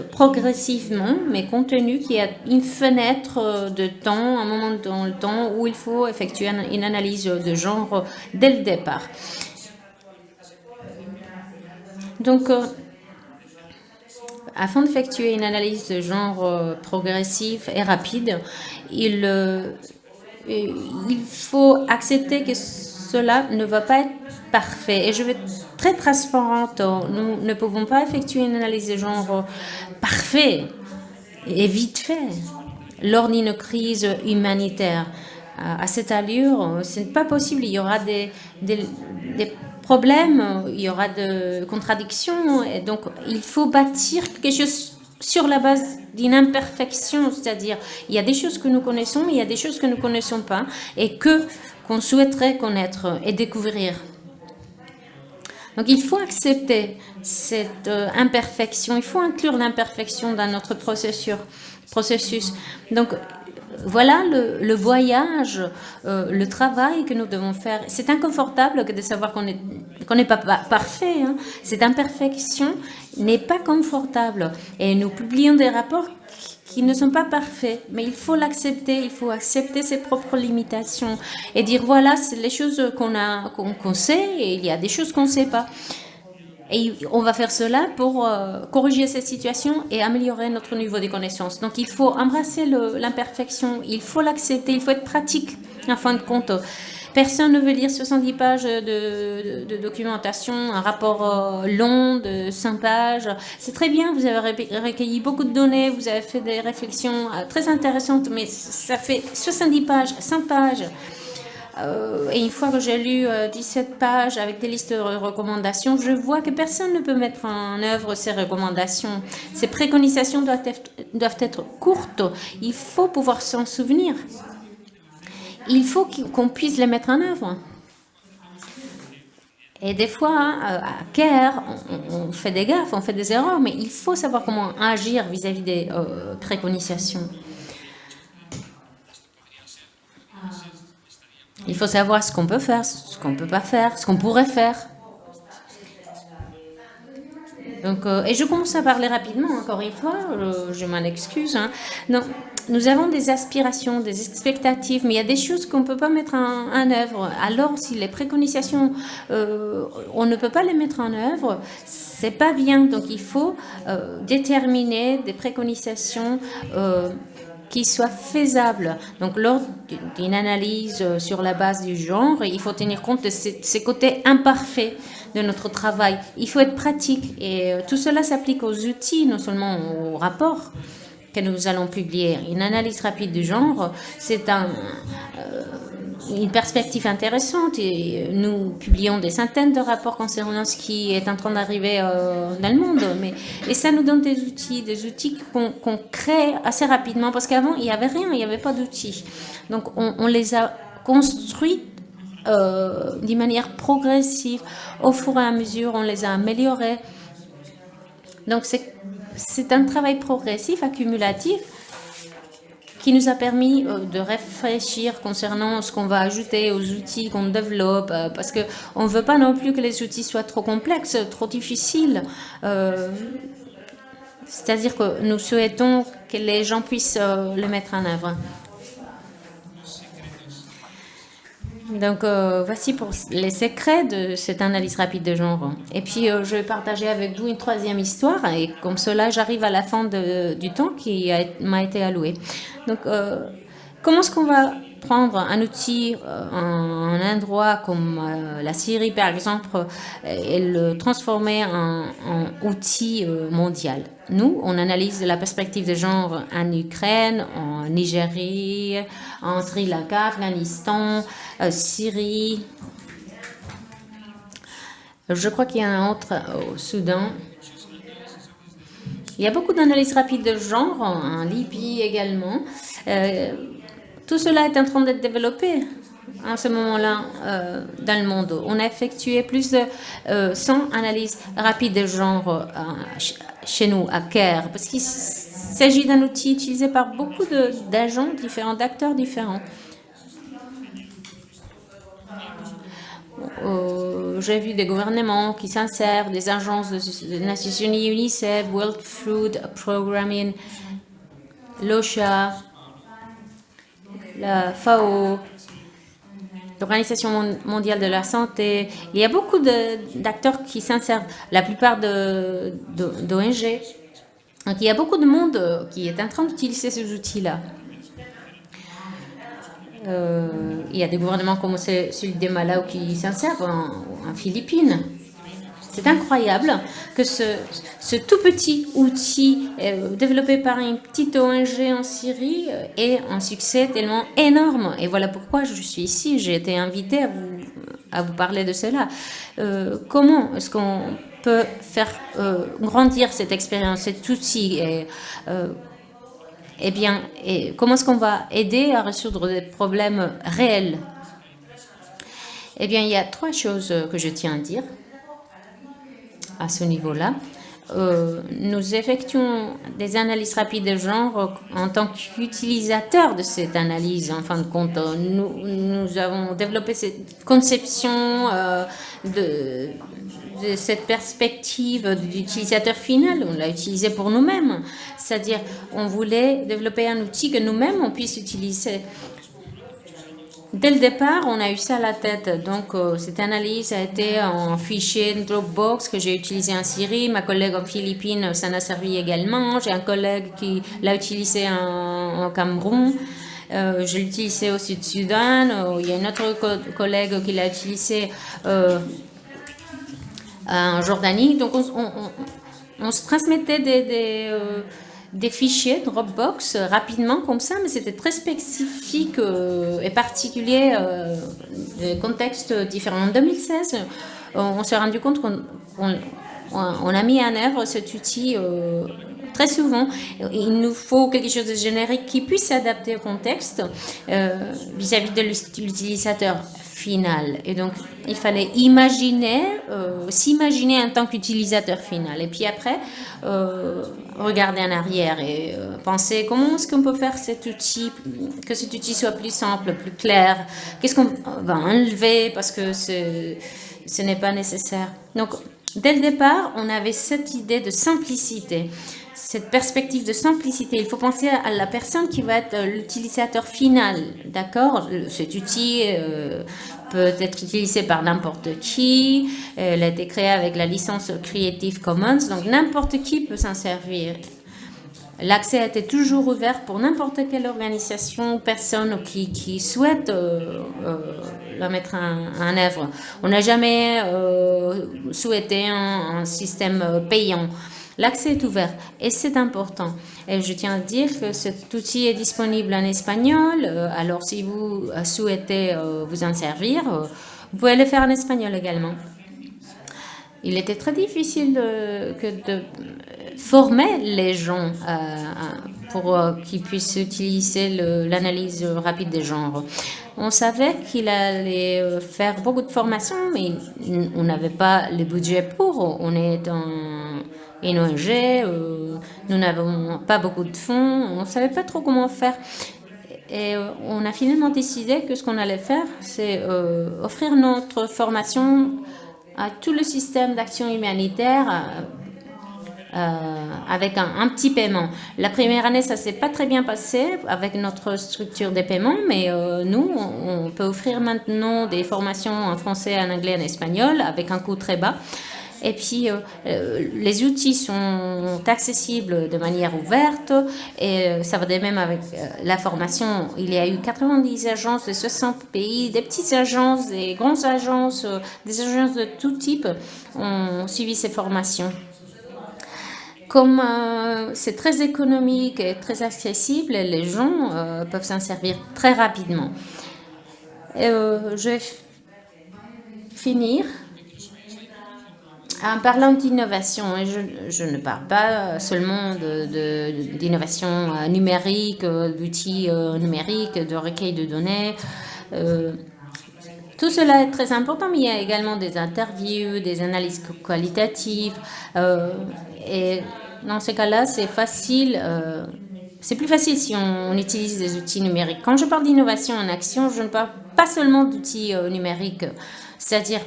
progressivement, mais compte tenu qu'il y a une fenêtre de temps, un moment dans le temps où il faut effectuer une analyse de genre dès le départ. Donc, afin d'effectuer une analyse de genre progressive et rapide, il faut accepter que cela ne va pas être parfait. Et je vais être très transparente. Nous ne pouvons pas effectuer une analyse de genre parfait et vite fait lors d'une crise humanitaire. À cette allure, ce n'est pas possible. Il y aura des problèmes, il y aura des contradictions. Et donc, il faut bâtir quelque chose sur la base d'une imperfection, c'est-à-dire il y a des choses que nous connaissons, il y a des choses que nous ne connaissons pas et qu'on souhaiterait connaître et découvrir. Donc il faut accepter cette imperfection, il faut inclure l'imperfection dans notre processus. Donc voilà le voyage, le travail que nous devons faire. C'est inconfortable que de savoir qu'on n'est pas parfait. Hein. Cette imperfection n'est pas confortable. Et nous publions des rapports qui ne sont pas parfaits, mais il faut l'accepter, il faut accepter ses propres limitations et dire voilà, c'est les choses qu'on sait et il y a des choses qu'on ne sait pas. Et on va faire cela pour corriger cette situation et améliorer notre niveau de connaissance. Donc il faut embrasser l'imperfection, il faut l'accepter, il faut être pratique en fin de compte. Personne ne veut lire 70 pages de documentation, un rapport long de 5 pages. C'est très bien, vous avez recueilli beaucoup de données, vous avez fait des réflexions très intéressantes, mais ça fait 70 pages, 100 pages. Et une fois que j'ai lu 17 pages avec des listes de recommandations, je vois que personne ne peut mettre en œuvre ces recommandations. Ces préconisations doivent être courtes. Il faut pouvoir s'en souvenir. Il faut qu'on puisse les mettre en œuvre. Et des fois, à CARE, on fait des gaffes, on fait des erreurs, mais il faut savoir comment agir vis-à-vis des préconisations. Il faut savoir ce qu'on peut faire, ce qu'on ne peut pas faire, ce qu'on pourrait faire. Donc, et je commence à parler rapidement, encore une fois, je m'en excuse. Hein. Non, nous avons des aspirations, des expectatives, mais il y a des choses qu'on ne peut pas mettre en œuvre. Alors, si les préconisations, on ne peut pas les mettre en œuvre, c'est pas bien. Donc, il faut déterminer des préconisations qui soient faisables. Donc, lors d'une analyse sur la base du genre, il faut tenir compte de ces côtés imparfaits de notre travail. Il faut être pratique et tout cela s'applique aux outils, non seulement aux rapports que nous allons publier. Une analyse rapide du genre, c'est une perspective intéressante et nous publions des centaines de rapports concernant ce qui est en train d'arriver dans le monde. Et ça nous donne des outils qu'on crée assez rapidement parce qu'avant, il n'y avait rien, il n'y avait pas d'outils. Donc, on les a construits d'une manière progressive. Au fur et à mesure, on les a améliorés. Donc, c'est un travail progressif, accumulatif, qui nous a permis de réfléchir concernant ce qu'on va ajouter aux outils qu'on développe, parce qu'on ne veut pas non plus que les outils soient trop complexes, trop difficiles. C'est-à-dire que nous souhaitons que les gens puissent le mettre en œuvre. Donc, voici pour les secrets de cette analyse rapide de genre. Et puis, je vais partager avec vous une troisième histoire. Et comme cela, j'arrive à la fin du temps qui m'a été alloué. Donc, comment est-ce qu'on va prendre un outil, un endroit comme la Syrie, par exemple, et le transformer en outil mondial? Nous, on analyse la perspective de genre en Ukraine, en Nigérie, en Sri Lanka, Afghanistan, Syrie. Je crois qu'il y a un autre au Soudan. Il y a beaucoup d'analyses rapides de genre, en Libye également. Tout cela est en train d'être développé en ce moment-là dans le monde. On a effectué plus de 100 analyses rapides de genre chez nous, à CARE, parce qu'il s'agit d'un outil utilisé par beaucoup d'agents différents, d'acteurs différents. J'ai vu des gouvernements qui s'en servent, des agences des Nations Unies, UNICEF, World Food Programming, l'OSHA, la FAO, l'Organisation mondiale de la santé. Il y a beaucoup d'acteurs qui s'en servent, la plupart d'ONG. Donc il y a beaucoup de monde qui est en train d'utiliser ces outils-là. Il y a des gouvernements comme celui des Malawi qui s'en servent en Philippines. C'est incroyable que ce tout petit outil développé par une petite ONG en Syrie ait un succès tellement énorme. Et voilà pourquoi je suis ici. J'ai été invitée à vous parler de cela. Comment est-ce qu'on peut faire grandir cette expérience, cet outil Eh bien, comment est-ce qu'on va aider à résoudre des problèmes réels? Eh bien, il y a 3 choses que je tiens à dire à ce niveau-là. nous effectuons des analyses rapides de genre en tant qu'utilisateurs de cette analyse. En fin de compte, nous avons développé cette conception de cette perspective d'utilisateur final. On l'a utilisé pour nous-mêmes. C'est-à-dire, on voulait développer un outil que nous-mêmes, on puisse utiliser. Dès le départ, on a eu ça à la tête. Donc, cette analyse a été en fichier Dropbox que j'ai utilisé en Syrie. Ma collègue en Philippines, ça en a servi également. J'ai un collègue qui l'a utilisé en Cameroun. Je l'ai utilisé au Sud-Soudan. Il y a une autre collègue qui l'a utilisé en Jordanie. Donc, on se transmettait des fichiers Dropbox rapidement comme ça, mais c'était très spécifique et particulier des contextes différents. En 2016, on s'est rendu compte qu'on a mis en œuvre cet outil très souvent. Il nous faut quelque chose de générique qui puisse s'adapter au contexte vis-à-vis de l'utilisateur final. Et donc, il fallait s'imaginer en tant qu'utilisateur final. Et puis après, regarder en arrière et penser comment est-ce qu'on peut faire cet outil, que cet outil soit plus simple, plus clair. Qu'est-ce qu'on va enlever parce que ce n'est pas nécessaire. Donc, dès le départ, on avait cette idée de simplicité. Cette perspective de simplicité, il faut penser à la personne qui va être l'utilisateur final, d'accord? Cet outil peut être utilisé par n'importe qui, elle a été créée avec la licence Creative Commons, donc n'importe qui peut s'en servir. L'accès a été toujours ouvert pour n'importe quelle organisation ou personne qui souhaite la mettre en œuvre. On n'a jamais souhaité un système payant. L'accès est ouvert et c'est important. Et je tiens à dire que cet outil est disponible en espagnol. Alors, si vous souhaitez vous en servir, vous pouvez le faire en espagnol également. Il était très difficile de former les gens pour qu'ils puissent utiliser l'analyse rapide des genres. On savait qu'il allait faire beaucoup de formations, mais on n'avait pas le budget pour. On est une ONG, nous n'avons pas beaucoup de fonds, on ne savait pas trop comment faire. Et on a finalement décidé que ce qu'on allait faire, c'est offrir notre formation à tout le système d'action humanitaire avec un petit paiement. La première année, ça ne s'est pas très bien passé avec notre structure de paiement, mais nous, on peut offrir maintenant des formations en français, en anglais, en espagnol avec un coût très bas. Et puis, les outils sont accessibles de manière ouverte et ça va de même avec la formation. Il y a eu 90 agences de 60 pays, des petites agences, des grandes agences, des agences de tout type ont suivi ces formations. Comme c'est très économique et très accessible, les gens peuvent s'en servir très rapidement. Je vais finir en parlant d'innovation. Et je ne parle pas seulement d'innovation numérique, d'outils numériques, de recueil de données. Tout cela est très important, mais il y a également des interviews, des analyses qualitatives. Et dans ce cas-là, c'est facile. C'est plus facile si on utilise des outils numériques. Quand je parle d'innovation en action, je ne parle pas seulement d'outils numériques. C'est-à-dire,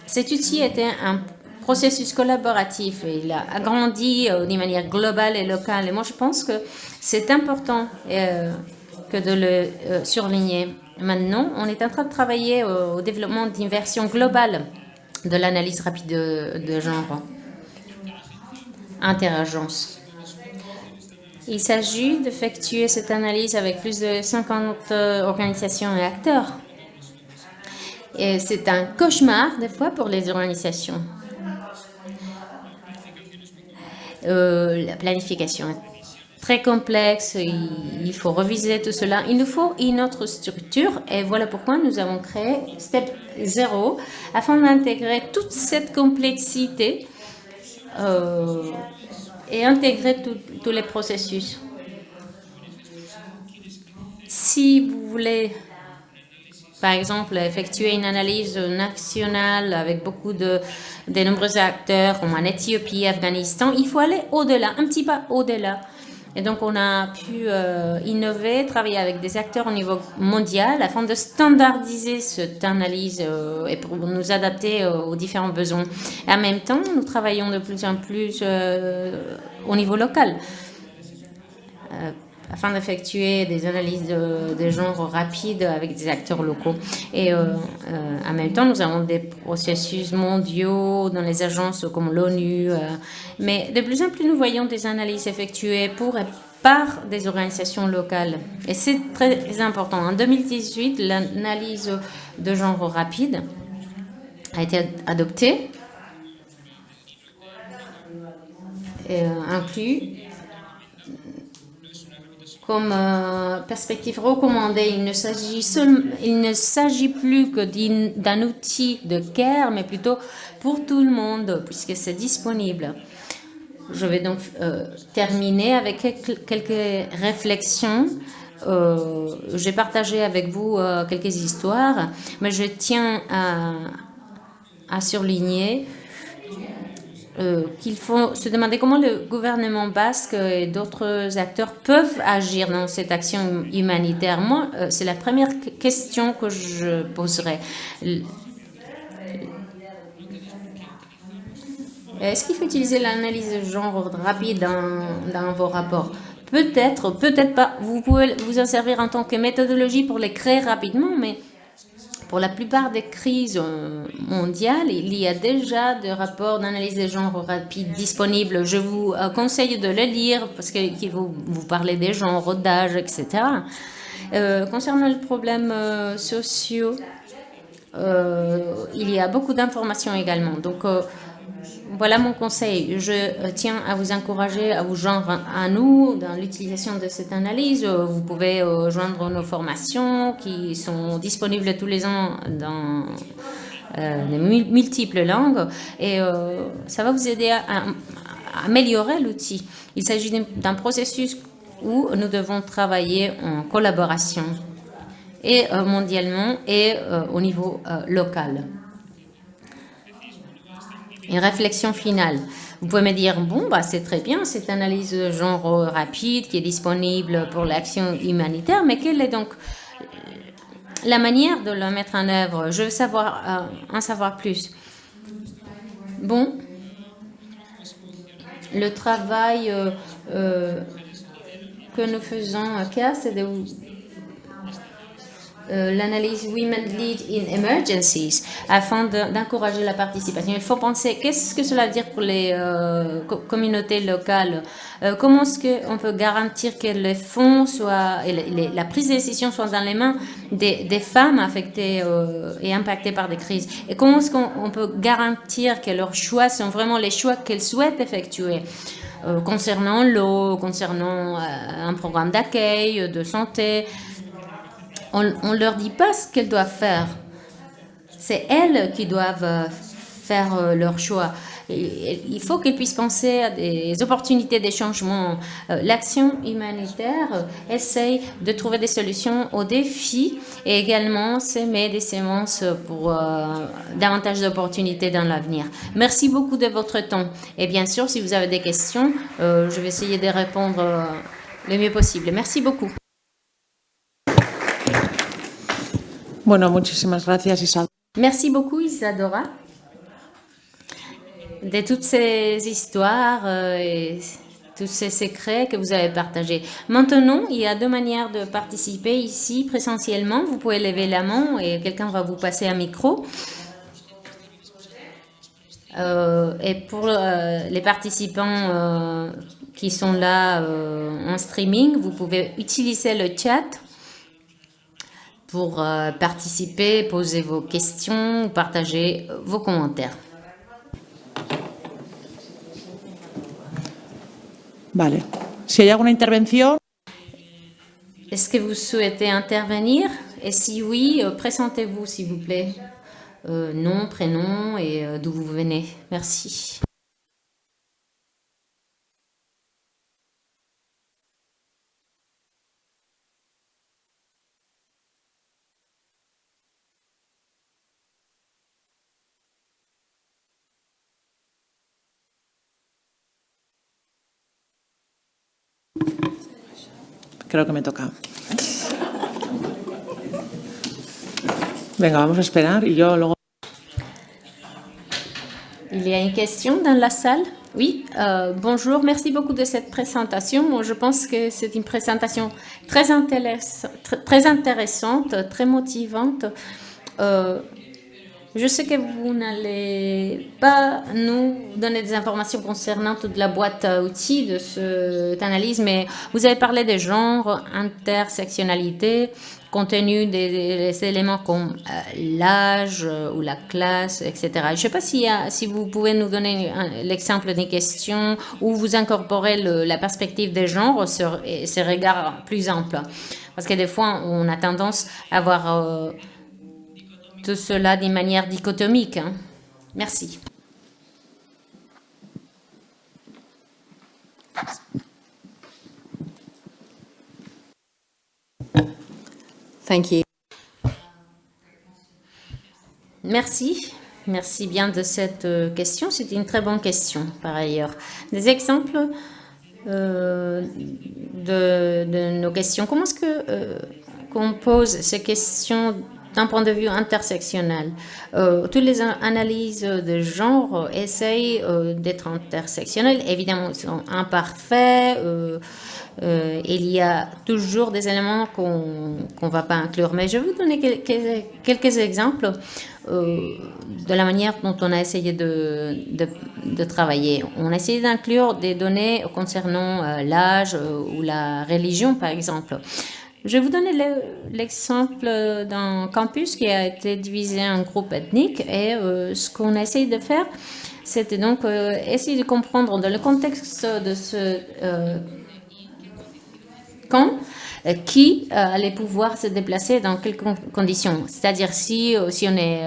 cet outil était un processus collaboratif et il a agrandi d'une manière globale et locale. Et moi, je pense que c'est important que de le surligner. Maintenant, on est en train de travailler au développement d'une version globale de l'analyse rapide de genre interagence. Il s'agit d'effectuer cette analyse avec plus de 50 organisations et acteurs. Et c'est un cauchemar, des fois, pour les organisations. La planification est très complexe, il faut reviser tout cela. Il nous faut une autre structure et voilà pourquoi nous avons créé Step 0 afin d'intégrer toute cette complexité et intégrer tous les processus. Si vous voulez par exemple, effectuer une analyse nationale avec beaucoup de nombreux acteurs, comme en Éthiopie, Afghanistan, il faut aller au-delà, un petit pas au-delà. Et donc, on a pu innover, travailler avec des acteurs au niveau mondial afin de standardiser cette analyse et pour nous adapter aux différents besoins. Et en même temps, nous travaillons de plus en plus au niveau local afin d'effectuer des analyses de genre rapides avec des acteurs locaux. Et en même temps, nous avons des processus mondiaux dans les agences comme l'ONU, mais de plus en plus, nous voyons des analyses effectuées pour et par des organisations locales. Et c'est très important. En 2018, l'analyse de genre rapide a été adoptée et inclut comme perspective recommandée. Il ne s'agit plus que d'un outil de care, mais plutôt pour tout le monde, puisque c'est disponible. Je vais donc terminer avec quelques réflexions. J'ai partagé avec vous quelques histoires, mais je tiens à surligner qu'il faut se demander comment le gouvernement basque et d'autres acteurs peuvent agir dans cette action humanitaire. Moi, c'est la première question que je poserai. Est-ce qu'il faut utiliser l'analyse de genre rapide dans vos rapports? Peut-être, peut-être pas. Vous pouvez vous en servir en tant que méthodologie pour les créer rapidement, mais pour la plupart des crises mondiales, il y a déjà des rapports d'analyse des genres rapides disponibles. Je vous conseille de les lire parce qu'ils vont vous parler des genres, d'âge, etc. Concernant les problèmes sociaux, il y a beaucoup d'informations également. Donc, voilà mon conseil. Je tiens à vous encourager à vous joindre à nous dans l'utilisation de cette analyse. Vous pouvez joindre nos formations qui sont disponibles tous les ans dans de multiples langues et ça va vous aider à améliorer l'outil. Il s'agit d'un processus où nous devons travailler en collaboration et mondialement et au niveau local. Une réflexion finale. Vous pouvez me dire, bon, bah, c'est très bien, cette analyse de genre rapide qui est disponible pour l'action humanitaire, mais quelle est donc la manière de la mettre en œuvre? Je veux savoir, en savoir plus. Bon, le travail que nous faisons à CAS, c'est de l'analyse Women Lead in Emergencies afin d'encourager la participation. Il faut penser, qu'est-ce que cela veut dire pour les communautés locales? Comment est-ce qu'on peut garantir que les fonds soient, et la prise de décision soit dans les mains des femmes affectées et impactées par des crises? Et comment est-ce qu'on peut garantir que leurs choix sont vraiment les choix qu'elles souhaitent effectuer? Concernant l'eau, concernant un programme d'accueil, de santé, on ne leur dit pas ce qu'elles doivent faire. C'est elles qui doivent faire leur choix. Et il faut qu'elles puissent penser à des opportunités, des changements. L'action humanitaire essaye de trouver des solutions aux défis et également s'aimer des semences pour davantage d'opportunités dans l'avenir. Merci beaucoup de votre temps. Et bien sûr, si vous avez des questions, je vais essayer de répondre le mieux possible. Merci beaucoup. Bueno, muchísimas gracias, Isadora. Merci beaucoup, Isadora, de toutes ces histoires et tous ces secrets que vous avez partagés. Maintenant, il y a deux manières de participer ici présentiellement. Vous pouvez lever la main et quelqu'un va vous passer un micro. Et pour les participants qui sont là en streaming, vous pouvez utiliser le chat pour participer, poser vos questions, partager vos commentaires. Vale. Si hay alguna intervención. Est-ce que vous souhaitez intervenir? Et si oui, présentez-vous s'il vous plaît. Nom, prénom et d'où vous venez. Merci. Creo que me toca. Venga, vamos a esperar y yo luego... Il y a une question dans la salle? Oui, bonjour, merci beaucoup de cette présentation. Moi, je pense que c'est une présentation très intéressante, très motivante. Je sais que vous n'allez pas nous donner des informations concernant toute la boîte à outils de cette analyse, mais vous avez parlé des genres, intersectionnalité, compte tenu des éléments comme l'âge ou la classe, etc. Je ne sais pas si vous pouvez nous donner l'exemple des questions où vous incorporez la perspective des genres sur ces regards plus amples. Parce que des fois, on a tendance à voir tout cela d'une manière dichotomique. Merci. Thank you. Merci. Merci bien de cette question. C'était une très bonne question, par ailleurs. Des exemples de nos questions. Comment est-ce qu'on pose ces questions d'un point de vue intersectionnel? Toutes les analyses de genre essayent d'être intersectionnelles. Évidemment, ils sont imparfaits. Il y a toujours des éléments qu'on ne va pas inclure. Mais je vais vous donner quelques exemples de la manière dont on a essayé de travailler. On a essayé d'inclure des données concernant l'âge ou la religion, par exemple. Je vais vous donner l'exemple d'un campus qui a été divisé en groupes ethniques et ce qu'on a essayé de faire, c'était donc essayer de comprendre dans le contexte de ce camp qui allait pouvoir se déplacer dans quelles conditions. C'est-à-dire si on est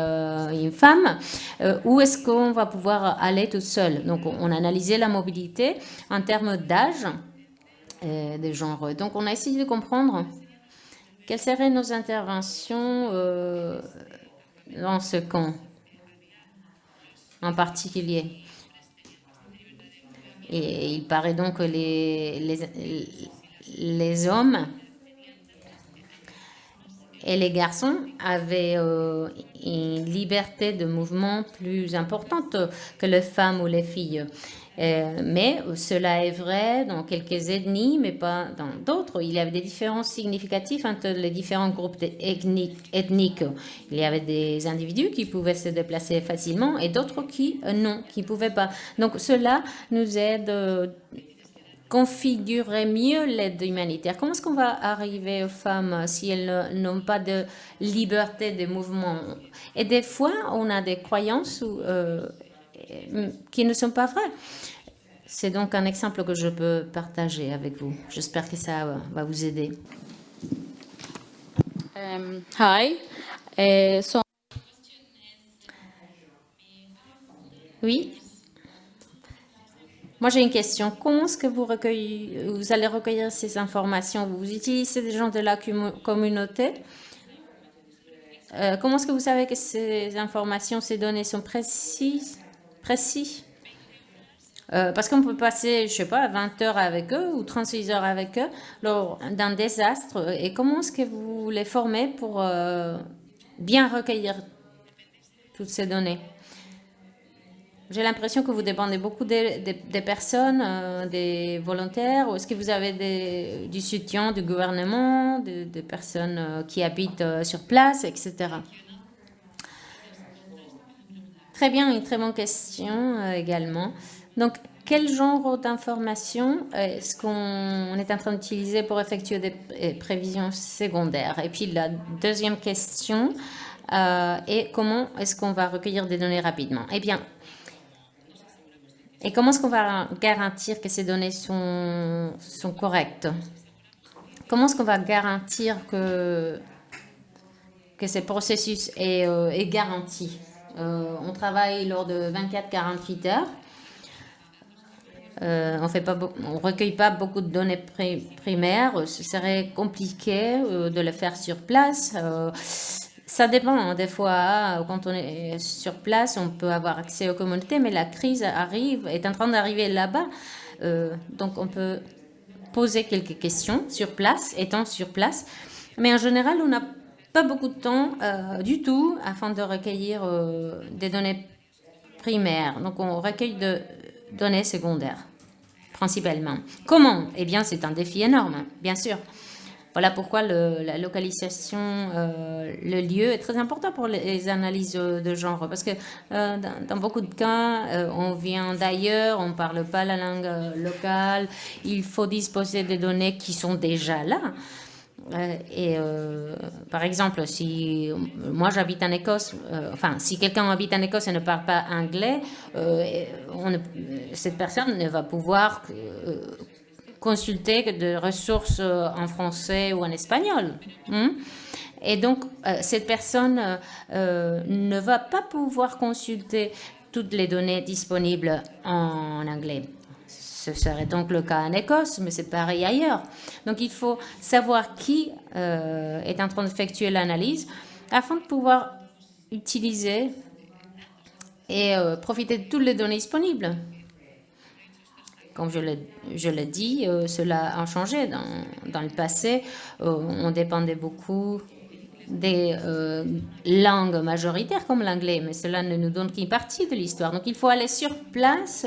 une femme, où est-ce qu'on va pouvoir aller toute seule. Donc on a analysé la mobilité en termes d'âge et de genre. Donc on a essayé de comprendre quelles seraient nos interventions dans ce camp en particulier. Et il paraît donc que les hommes et les garçons avaient une liberté de mouvement plus importante que les femmes ou les filles. Mais cela est vrai dans quelques ethnies, mais pas dans d'autres. Il y avait des différences significatives entre les différents groupes ethniques. Il y avait des individus qui pouvaient se déplacer facilement et d'autres qui non, qui ne pouvaient pas. Donc cela nous aide configurer mieux l'aide humanitaire. Comment est-ce qu'on va arriver aux femmes si elles n'ont pas de liberté de mouvement? Et des fois, on a des croyances qui ne sont pas vraies. C'est donc un exemple que je peux partager avec vous. J'espère que ça va vous aider. Hi. Oui. Moi, j'ai une question. Comment est-ce que vous allez recueillir ces informations? Vous utilisez des gens de la communauté? Comment est-ce que vous savez que ces informations, ces données sont précis? Parce qu'on peut passer, je sais pas, 20 heures avec eux ou 36 heures avec eux lors d'un désastre. Et comment est-ce que vous les formez pour bien recueillir toutes ces données? J'ai l'impression que vous dépendez beaucoup des personnes, des volontaires, ou est-ce que vous avez du soutien du gouvernement, des personnes qui habitent sur place, etc. Très bien, une très bonne question également. Donc, quel genre d'informations est-ce qu'on est en train d'utiliser pour effectuer des prévisions secondaires? Et puis la deuxième question est comment est-ce qu'on va recueillir des données rapidement? Eh bien, et comment est-ce qu'on va garantir que ces données sont correctes? Comment est-ce qu'on va garantir que ce processus est garanti? On travaille lors de 24-48 heures. On ne recueille pas beaucoup de données primaires. Ce serait compliqué de le faire sur place. Ça dépend. Hein. Des fois, quand on est sur place, on peut avoir accès aux communautés, mais la crise est en train d'arriver là-bas. Donc, on peut poser quelques questions sur place, étant sur place. Mais en général, on n'a pas beaucoup de temps du tout afin de recueillir des données primaires. Donc, on recueille de données secondaires, principalement. Comment? Eh bien, c'est un défi énorme, bien sûr. Voilà pourquoi la localisation, le lieu est très important pour les analyses de genre. Parce que dans beaucoup de cas, on vient d'ailleurs, on ne parle pas la langue locale. Il faut disposer des données qui sont déjà là. Par exemple, si moi j'habite en Écosse, si quelqu'un habite en Écosse et ne parle pas anglais, cette personne ne va pouvoir consulter des ressources en français ou en espagnol. Et donc, cette personne ne va pas pouvoir consulter toutes les données disponibles en anglais. Ce serait donc le cas en Écosse, mais c'est pareil ailleurs. Donc, il faut savoir qui est en train d'effectuer l'analyse afin de pouvoir utiliser et profiter de toutes les données disponibles. Comme je l'ai dit, cela a changé. Dans le passé, on dépendait beaucoup des langues majoritaires comme l'anglais, mais cela ne nous donne qu'une partie de l'histoire. Donc, il faut aller sur place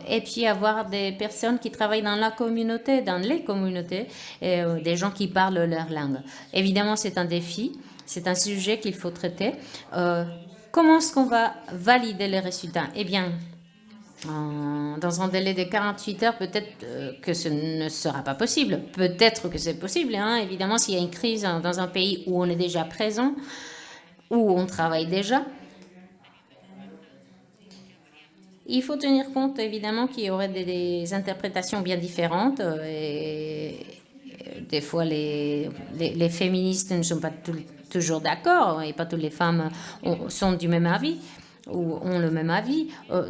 et puis avoir des personnes qui travaillent dans la communauté, dans les communautés, et des gens qui parlent leur langue. Évidemment, c'est un défi, c'est un sujet qu'il faut traiter. Comment est-ce qu'on va valider les résultats? Eh bien, dans un délai de 48 heures, peut-être que ce ne sera pas possible. Peut-être que c'est possible, hein. Évidemment, s'il y a une crise dans un pays où on est déjà présent, où on travaille déjà, il faut tenir compte, évidemment, qu'il y aurait des interprétations bien différentes. Et des fois, les féministes ne sont pas toujours d'accord, et pas toutes les femmes sont du même avis ou ont le même avis.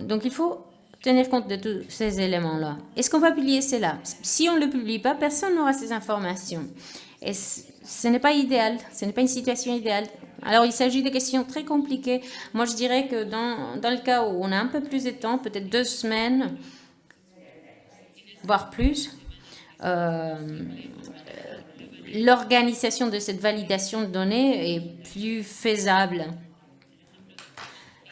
Donc, il faut tenir compte de tous ces éléments-là. Est-ce qu'on va publier cela? Si on ne le publie pas, personne n'aura ces informations. Et ce n'est pas idéal, ce n'est pas une situation idéale. Alors, il s'agit de questions très compliquées. Moi, je dirais que dans le cas où on a un peu plus de temps, peut-être 2 semaines, voire plus, l'organisation de cette validation de données est plus faisable.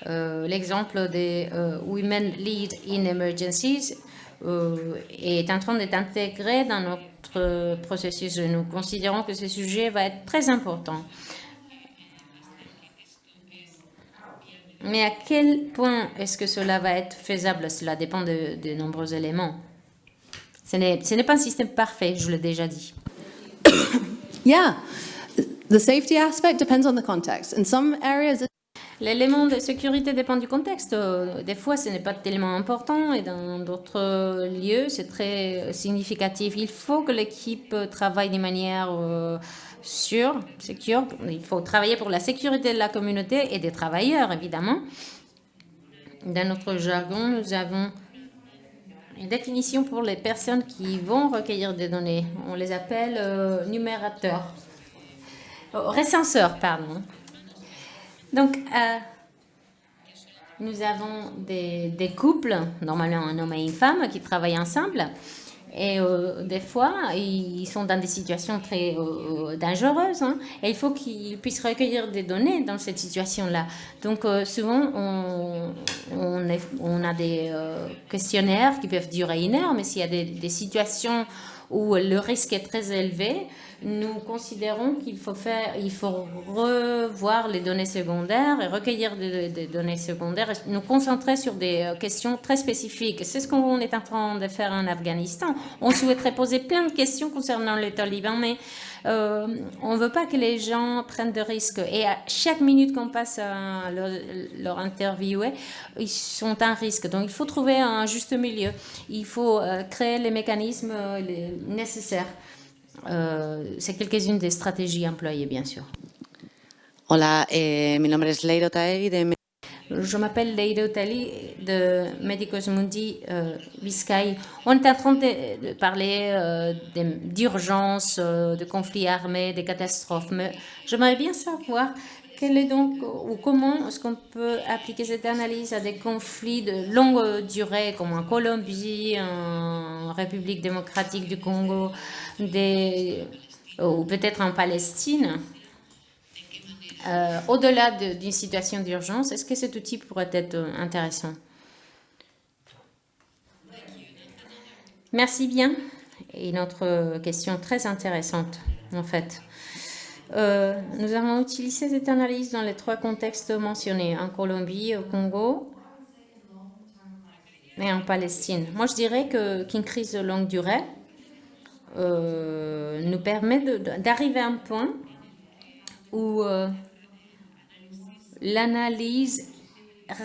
L'exemple des Women Lead in Emergencies est en train d'être intégré dans notre processus. Nous considérons que ce sujet va être très important. Mais à quel point est-ce que cela va être faisable? Cela dépend de nombreux éléments. Ce n'est pas un système parfait, je l'ai déjà dit. Yeah, the safety aspect depends on the context. In some areas, L'élément de sécurité dépend du contexte. Des fois, ce n'est pas tellement important et dans d'autres lieux, c'est très significatif. Il faut que l'équipe travaille de manière sûre, sécure. Il faut travailler pour la sécurité de la communauté et des travailleurs, évidemment. Dans notre jargon, nous avons une définition pour les personnes qui vont recueillir des données. On les appelle numérateurs. Recenseurs, pardon. Donc, nous avons des couples, normalement un homme et une femme, qui travaillent ensemble. Et des fois, ils sont dans des situations très dangereuses. Hein, et il faut qu'ils puissent recueillir des données dans cette situation-là. Donc, souvent, on a des questionnaires qui peuvent durer 1 heure. Mais s'il y a des situations où le risque est très élevé, nous considérons qu'il faut revoir les données secondaires et recueillir des données secondaires et nous concentrer sur des questions très spécifiques. C'est ce qu'on est en train de faire en Afghanistan. On souhaiterait poser plein de questions concernant les talibans, mais on ne veut pas que les gens prennent de risques. Et à chaque minute qu'on passe à leur interviewer, ils sont un risque. Donc, il faut trouver un juste milieu. Il faut créer les mécanismes nécessaires. C'est quelques-unes des stratégies employées, bien sûr. Hola, mi nombre es Leiro Taeri de... Je m'appelle Leiro Taeri de Medicus Mundi Biscay. On est en train de parler d'urgence, de conflits armés, de catastrophes, mais j'aimerais bien savoir quel est donc ou comment est-ce qu'on peut appliquer cette analyse à des conflits de longue durée, comme en Colombie, en en République démocratique du Congo, ou peut-être en Palestine, au-delà d'une situation d'urgence, est-ce que cet outil pourrait être intéressant? Merci bien. Et une autre question très intéressante, en fait. Nous avons utilisé cette analyse dans les 3 contextes mentionnés, en Colombie, au Congo et en Palestine. Moi, je dirais qu'une crise de longue durée nous permet d'arriver à un point où l'analyse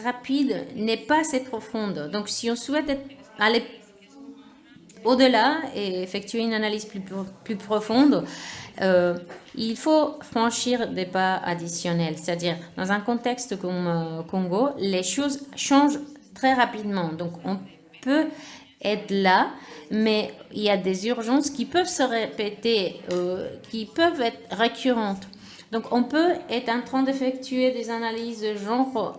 rapide n'est pas assez profonde. Donc, si on souhaite aller au-delà et effectuer une analyse plus profonde, il faut franchir des pas additionnels. C'est-à-dire, dans un contexte comme Congo, les choses changent très rapidement. Donc, on peut être là, mais il y a des urgences qui peuvent se répéter, qui peuvent être récurrentes. Donc, on peut être en train d'effectuer des analyses de genre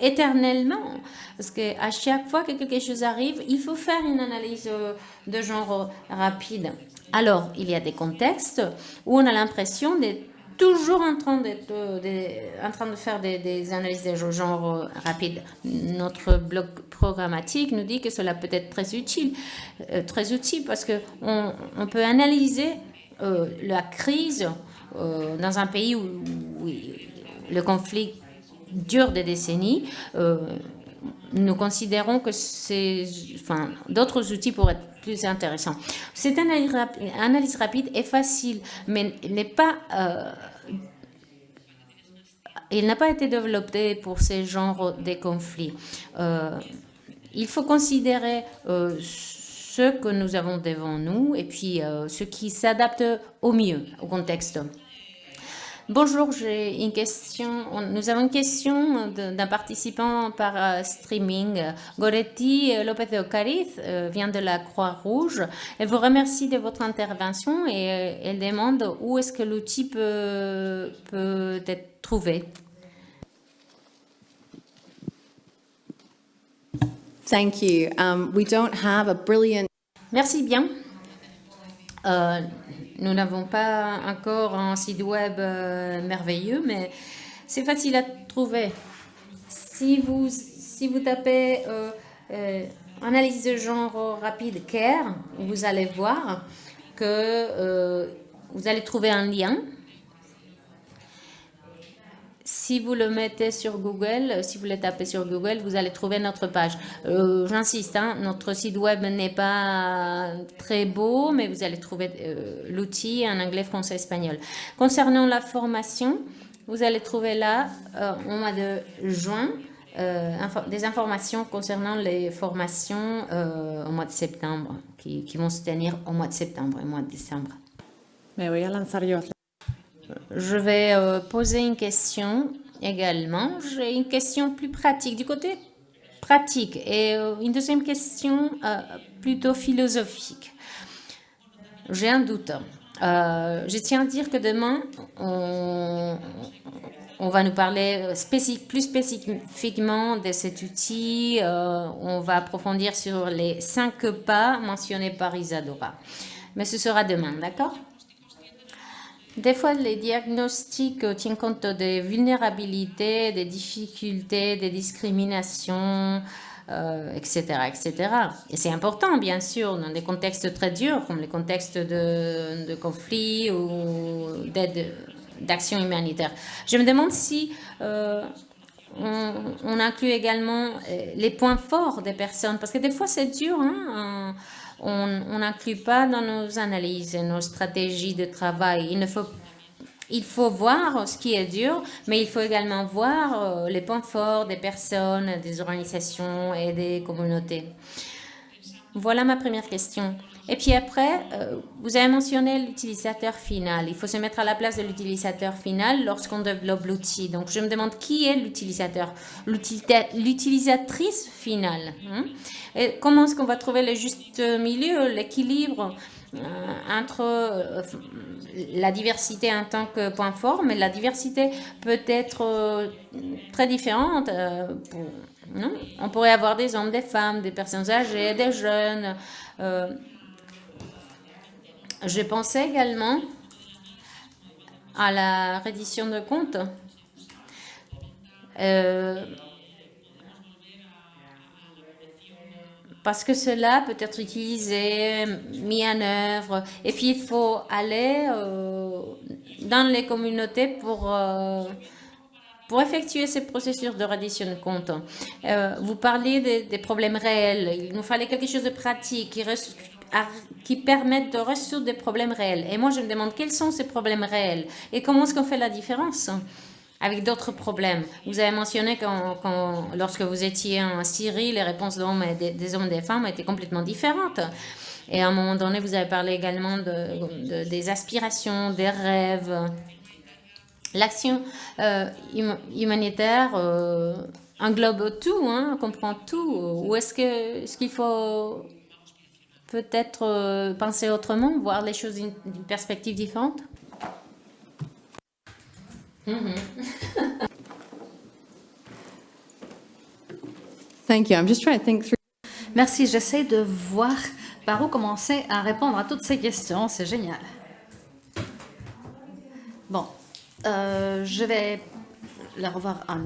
éternellement, parce qu'à chaque fois que quelque chose arrive, il faut faire une analyse de genre rapide. Alors, il y a des contextes où on a l'impression d'être toujours en train de faire des analyses de genre rapide. Notre bloc programmatique nous dit que cela peut être très utile parce qu'on peut analyser la crise dans un pays où le conflit dure des décennies. Nous considérons que d'autres outils pourraient être plus intéressants. Cette analyse rapide est facile, mais il n'a pas été développé pour ces genres de conflits. Il faut considérer ce que nous avons devant nous et puis ce qui s'adapte au mieux au contexte. Bonjour, j'ai une question. Nous avons une question d'un participant par streaming. Goretti Lopez de Ocariz vient de la Croix-Rouge. Elle vous remercie de votre intervention et elle demande où est-ce que l'outil peut être trouvé. Thank you. We don't have a brilliant... Merci bien. Nous n'avons pas encore un site web merveilleux, mais c'est facile à trouver. Si vous tapez analyse de genre rapide CARE, vous allez voir que vous allez trouver un lien. Si vous le mettez sur Google, si vous le tapez sur Google, vous allez trouver notre page. J'insiste, notre site web n'est pas très beau, mais vous allez trouver l'outil en anglais, français, espagnol. Concernant la formation, vous allez trouver là, au mois de juin, des informations concernant les formations au mois de septembre, qui vont se tenir au mois de septembre et au mois de décembre. Me voy a lanzar yo. Je vais poser une question également. J'ai une question plus pratique, du côté pratique, et une deuxième question plutôt philosophique. J'ai un doute. Je tiens à dire que demain, on va nous parler plus spécifiquement de cet outil. On va approfondir sur les 5 pas mentionnés par Isadora. Mais ce sera demain, d'accord ? Des fois, les diagnostics tiennent compte des vulnérabilités, des difficultés, des discriminations, etc., etc. Et c'est important, bien sûr, dans des contextes très durs, comme les contextes de conflit ou d'action humanitaire. Je me demande si on inclut également les points forts des personnes, parce que des fois, c'est dur, on n'inclut pas dans nos analyses et nos stratégies de travail. Il faut voir ce qui est dur, mais il faut également voir les points forts des personnes, des organisations et des communautés. Voilà ma première question. Et puis après, vous avez mentionné l'utilisateur final. Il faut se mettre à la place de l'utilisateur final lorsqu'on développe l'outil. Donc, je me demande qui est l'utilisateur, l'utilisatrice finale. Et comment est-ce qu'on va trouver le juste milieu, l'équilibre entre la diversité en tant que point fort, mais la diversité peut être très différente. Non? On pourrait avoir des hommes, des femmes, des personnes âgées, des jeunes. Je pensais également à la reddition de comptes. Parce que cela peut être utilisé, mis en œuvre, et puis il faut aller dans les communautés pour effectuer ces processus de reddition de comptes. Vous parlez des problèmes réels. Il nous fallait quelque chose de pratique qui permette de résoudre des problèmes réels. Et moi, je me demande quels sont ces problèmes réels et comment est-ce qu'on fait la différence avec d'autres problèmes. Vous avez mentionné lorsque vous étiez en Syrie, les réponses des hommes et des femmes étaient complètement différentes. Et à un moment donné, vous avez parlé également des aspirations, des rêves. L'action humanitaire englobe tout, hein, comprend tout. Ou est-ce qu'il faut peut-être penser autrement, voir les choses d'une perspective différente? Thank you. I'm just trying to think through. Merci, j'essaie de voir par où commencer à répondre à toutes ces questions, c'est génial. Bon, je vais les revoir en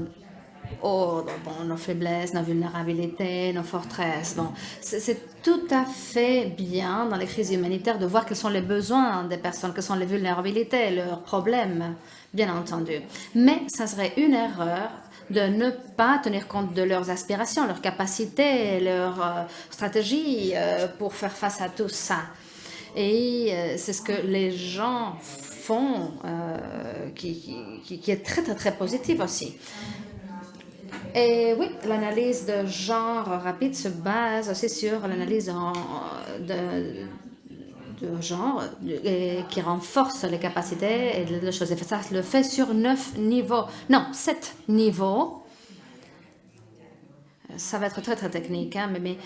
ordre. Bon, nos faiblesses, nos vulnérabilités, nos forteresses. Bon, c'est tout à fait bien dans les crises humanitaires de voir quels sont les besoins des personnes, quelles sont les vulnérabilités, leurs problèmes, bien entendu. Mais ça serait une erreur de ne pas tenir compte de leurs aspirations, leurs capacités, leurs stratégies pour faire face à tout ça. Et c'est ce que les gens font, qui est très, très, très positif aussi. Et oui, l'analyse de genre rapide se base aussi sur l'analyse de genre qui renforce les capacités et les choses. Et ça le fait sur 9 niveaux. Non, 7 niveaux. Ça va être très, très technique, hein, mais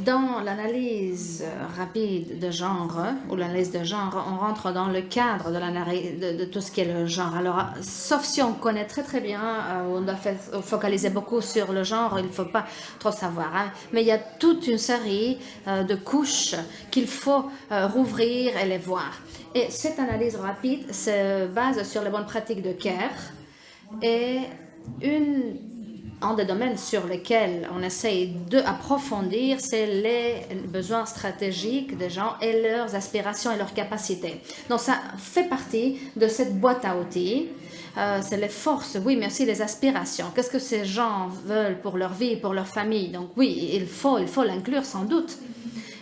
dans l'analyse rapide de genre, ou l'analyse de genre, on rentre dans le cadre de tout ce qui est le genre. Alors, sauf si on connaît très très bien, on doit focaliser beaucoup sur le genre, il ne faut pas trop savoir. Hein. Mais il y a toute une série de couches qu'il faut rouvrir et les voir. Et cette analyse rapide se base sur les bonnes pratiques de CARE et un des domaines sur lesquels on essaye d'approfondir, c'est les besoins stratégiques des gens et leurs aspirations et leurs capacités. Donc, ça fait partie de cette boîte à outils. C'est les forces, oui, mais aussi les aspirations. Qu'est-ce que ces gens veulent pour leur vie, pour leur famille? Donc, oui, il faut l'inclure sans doute.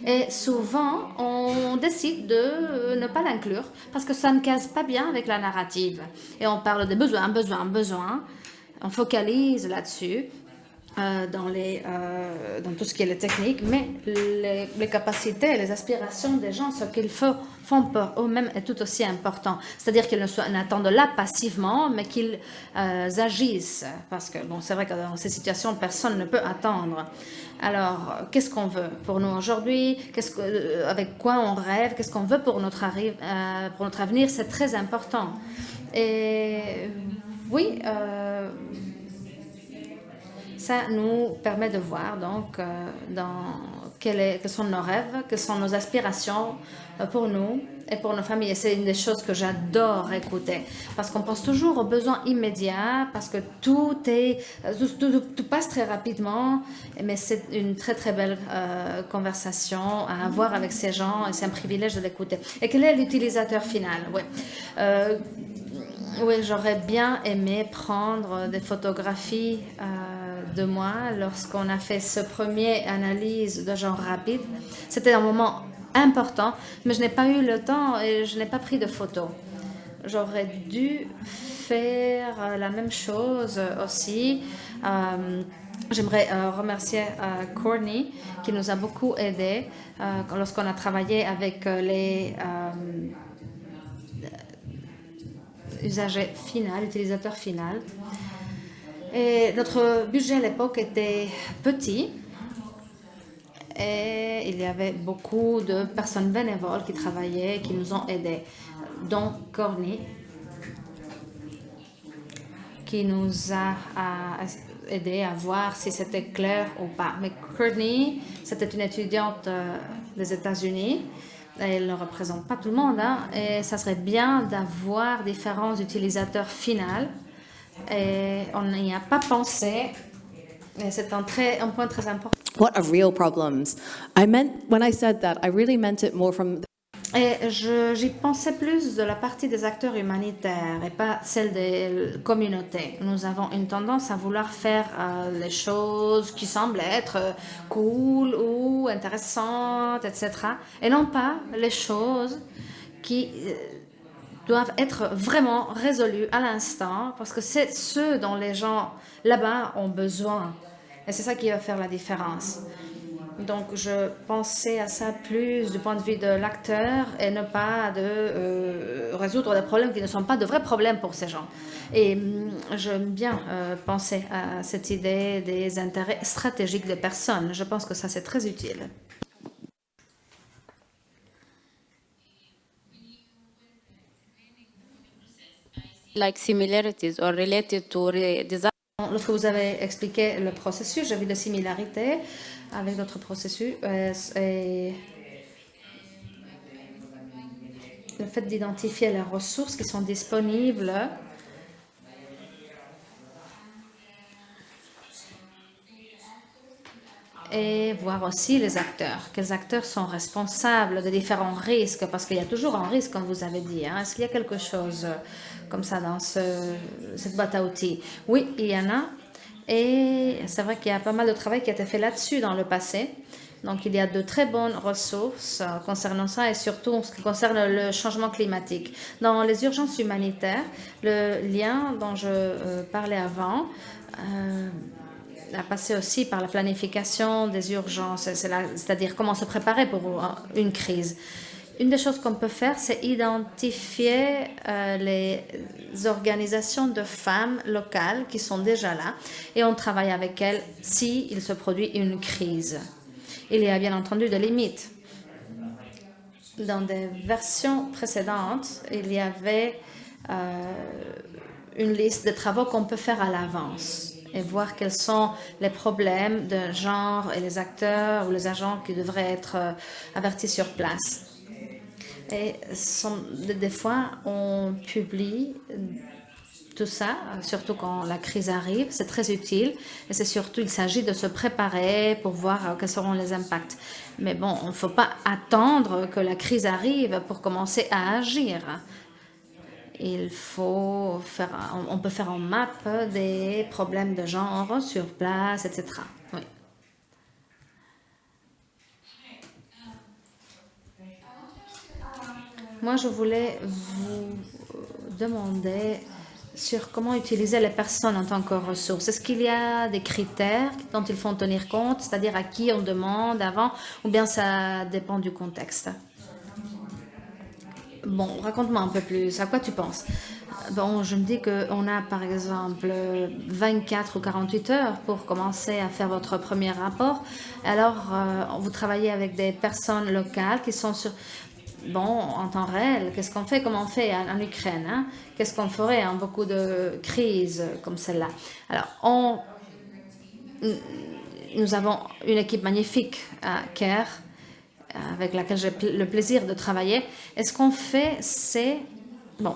Et souvent, on décide de ne pas l'inclure parce que ça ne case pas bien avec la narrative. Et on parle de besoins. On focalise là-dessus dans tout ce qui est les techniques, mais les capacités, les aspirations des gens, ce qu'ils font pour eux-mêmes est tout aussi important. C'est-à-dire qu'ils n'attendent là passivement, mais qu'ils agissent. Parce que, bon, c'est vrai que dans ces situations, personne ne peut attendre. Alors, qu'est-ce qu'on veut pour nous aujourd'hui? Avec quoi on rêve? Qu'est-ce qu'on veut pour notre avenir? C'est très important. Et oui, ça nous permet de voir donc quels sont nos rêves, quelles sont nos aspirations pour nous et pour nos familles. Et c'est une des choses que j'adore écouter parce qu'on pense toujours aux besoins immédiats, parce que tout passe très rapidement, mais c'est une très très belle conversation à avoir avec ces gens et c'est un privilège de l'écouter. Et quel est l'utilisateur final? Oui, j'aurais bien aimé prendre des photographies de moi lorsqu'on a fait ce premier analyse de genre rapide. C'était un moment important, mais je n'ai pas eu le temps et je n'ai pas pris de photos. J'aurais dû faire la même chose aussi. J'aimerais remercier Courtney qui nous a beaucoup aidés lorsqu'on a travaillé avec les utilisateur final. Et notre budget à l'époque était petit et il y avait beaucoup de personnes bénévoles qui travaillaient, qui nous ont aidés, dont Corny, qui nous a aidé à voir si c'était clair ou pas. Mais Courtney, c'était une étudiante des États-Unis. Elle ne représente pas tout le monde, hein, et ça serait bien d'avoir différents utilisateurs finaux. Et on n'y a pas pensé, et c'est un point très important. What are real problems? When I said that, I really meant it more from Et j'y pensais plus de la partie des acteurs humanitaires et pas celle des communautés. Nous avons une tendance à vouloir faire les choses qui semblent être cool ou intéressantes, etc. Et non pas les choses qui doivent être vraiment résolues à l'instant parce que c'est ce dont les gens là-bas ont besoin. Et c'est ça qui va faire la différence. Donc, je pensais à ça plus du point de vue de l'acteur et ne pas de résoudre des problèmes qui ne sont pas de vrais problèmes pour ces gens. Et j'aime bien penser à cette idée des intérêts stratégiques des personnes. Je pense que ça, c'est très utile. Like similarities or related to design. Lorsque vous avez expliqué le processus, j'ai vu des similarités avec d'autres processus et le fait d'identifier les ressources qui sont disponibles et voir aussi les acteurs. Quels acteurs sont responsables de différents risques? Parce qu'il y a toujours un risque, comme vous avez dit. Hein. Est-ce qu'il y a quelque chose comme ça dans cette boîte à outils? Oui, il y en a. Et c'est vrai qu'il y a pas mal de travail qui a été fait là-dessus dans le passé. Donc, il y a de très bonnes ressources concernant ça et surtout en ce qui concerne le changement climatique. Dans les urgences humanitaires, le lien dont je parlais avant a passé aussi par la planification des urgences, c'est-à-dire comment se préparer pour une crise. Une des choses qu'on peut faire, c'est identifier les organisations de femmes locales qui sont déjà là et on travaille avec elles s'il se produit une crise. Il y a bien entendu des limites. Dans des versions précédentes, il y avait une liste de travaux qu'on peut faire à l'avance et voir quels sont les problèmes de genre et les acteurs ou les agents qui devraient être avertis sur place. Et des fois, on publie tout ça, surtout quand la crise arrive. C'est très utile. Et c'est surtout, il s'agit de se préparer pour voir quels seront les impacts. Mais bon, il ne faut pas attendre que la crise arrive pour commencer à agir. On peut faire en map des problèmes de genre sur place, etc. Oui. Moi, je voulais vous demander sur comment utiliser les personnes en tant que ressources. Est-ce qu'il y a des critères dont il faut tenir compte, c'est-à-dire à qui on demande avant, ou bien ça dépend du contexte? Bon, raconte-moi un peu plus. À quoi tu penses? Bon, je me dis qu'on a par exemple 24 ou 48 heures pour commencer à faire votre premier rapport. Alors, vous travaillez avec des personnes locales qui sont en temps réel. Qu'est-ce qu'on fait? Comment on fait en Ukraine, hein? Qu'est-ce qu'on ferait en beaucoup de crises comme celle-là? Alors, nous avons une équipe magnifique à Caire, avec laquelle j'ai le plaisir de travailler. Et ce qu'on fait, c'est... Bon,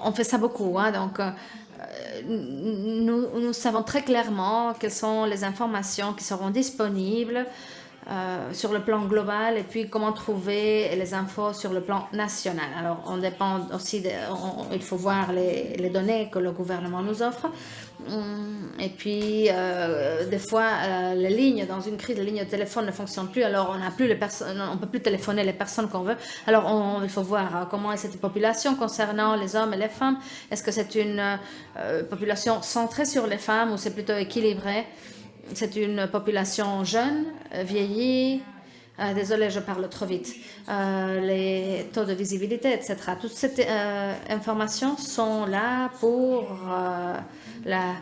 on fait ça beaucoup, hein, donc nous savons très clairement quelles sont les informations qui seront disponibles sur le plan global et puis comment trouver les infos sur le plan national. Alors, on dépend aussi, il faut voir les données que le gouvernement nous offre. Et puis, des fois, les lignes, dans une crise, les lignes de téléphone ne fonctionnent plus, alors on ne peut plus téléphoner les personnes qu'on veut. Alors, il faut voir comment est cette population concernant les hommes et les femmes. Est-ce que c'est une population centrée sur les femmes ou c'est plutôt équilibré? C'est une population jeune, vieillie. Désolée, je parle trop vite. Les taux de visibilité, etc. Toutes ces informations sont là pour la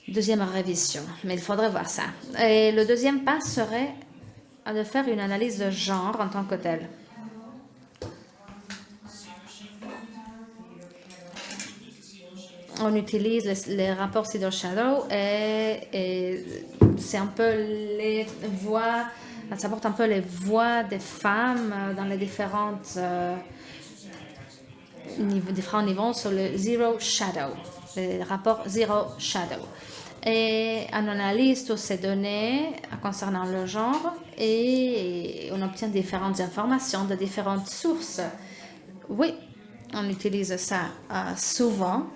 deuxième révision. Mais il faudrait voir ça. Et le deuxième pas serait de faire une analyse de genre en tant que telle. On utilise les rapports Seed or Shadow et c'est un peu les voix, ça porte un peu les voix des femmes dans les différents niveaux sur le Zero Shadow, le rapport Zero Shadow. Et on analyse toutes ces données concernant le genre et on obtient différentes informations de différentes sources. Oui, on utilise ça souvent.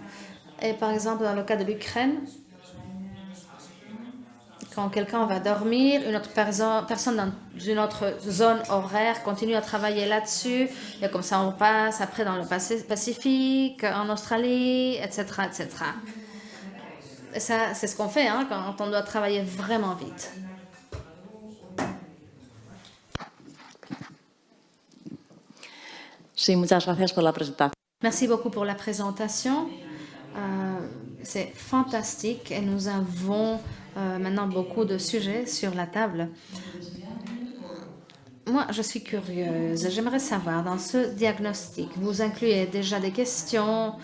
Et par exemple, dans le cas de l'Ukraine, quand quelqu'un va dormir, une autre personne dans une autre zone horaire continue à travailler là-dessus. Et comme ça, on passe après dans le Pacifique, en Australie, etc., etc. Et ça, c'est ce qu'on fait quand on doit travailler vraiment vite. Sí, muchas gracias por la presentación. Merci beaucoup pour la présentation. C'est fantastique et nous avons maintenant beaucoup de sujets sur la table. Moi, je suis curieuse. J'aimerais savoir, dans ce diagnostic, vous incluez déjà des questions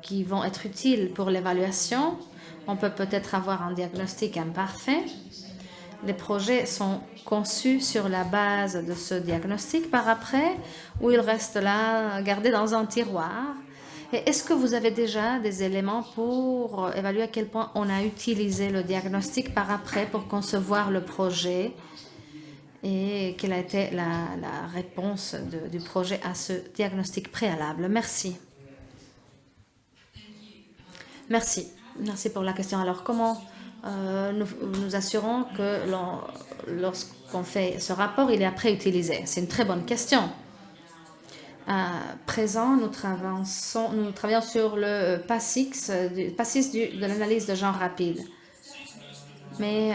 qui vont être utiles pour l'évaluation. On peut peut-être avoir un diagnostic imparfait. Les projets sont conçus sur la base de ce diagnostic par après, ou ils restent là, gardés dans un tiroir. Et est-ce que vous avez déjà des éléments pour évaluer à quel point on a utilisé le diagnostic par après pour concevoir le projet et quelle a été la réponse du projet à ce diagnostic préalable? Merci. Merci. Merci pour la question. Alors, comment nous assurons que lorsqu'on fait ce rapport, il est après utilisé? C'est une très bonne question. À présent, nous travaillons sur le PASIX de l'analyse de genre rapide. Mais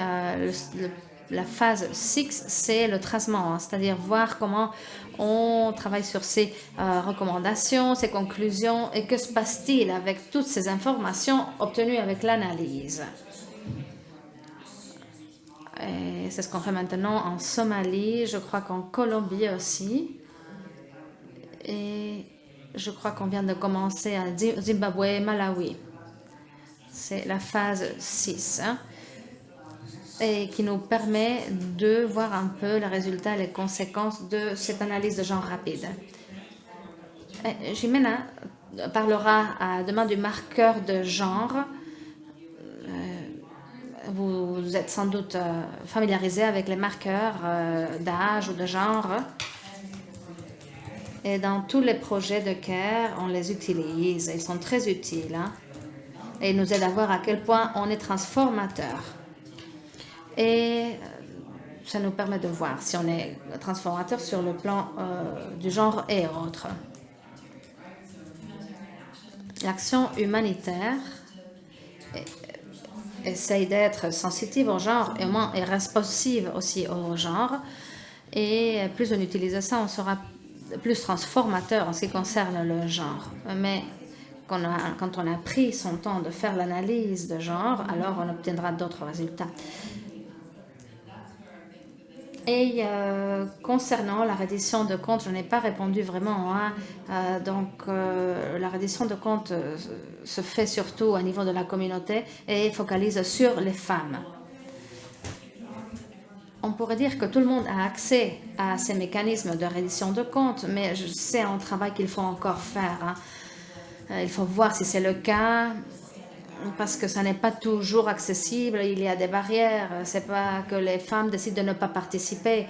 la phase 6, c'est le tracement, c'est-à-dire voir comment on travaille sur ces recommandations, ces conclusions et que se passe-t-il avec toutes ces informations obtenues avec l'analyse. Et c'est ce qu'on fait maintenant en Somalie, je crois qu'en Colombie aussi. Et je crois qu'on vient de commencer à Zimbabwe et Malawi. C'est la phase 6. Et qui nous permet de voir un peu les résultats et les conséquences de cette analyse de genre rapide. Jimena parlera demain du marqueur de genre. Vous êtes sans doute familiarisé avec les marqueurs d'âge ou de genre. Et dans tous les projets de CARE, on les utilise. Ils sont très utiles. Et ils nous aident à voir à quel point on est transformateur. Et ça nous permet de voir si on est transformateur sur le plan du genre et autres. L'action humanitaire essaye d'être sensitive au genre et moins est responsive aussi au genre. Et plus on utilise ça, on sera plus transformateur en ce qui concerne le genre. Mais quand on a pris son temps de faire l'analyse de genre, alors on obtiendra d'autres résultats. Et concernant la reddition de comptes, je n'ai pas répondu vraiment. La reddition de comptes se fait surtout au niveau de la communauté et focalise sur les femmes. On pourrait dire que tout le monde a accès à ces mécanismes de reddition de comptes, mais c'est un travail qu'il faut encore faire. Il faut voir si c'est le cas, parce que ça n'est pas toujours accessible, il y a des barrières. C'est pas que les femmes décident de ne pas participer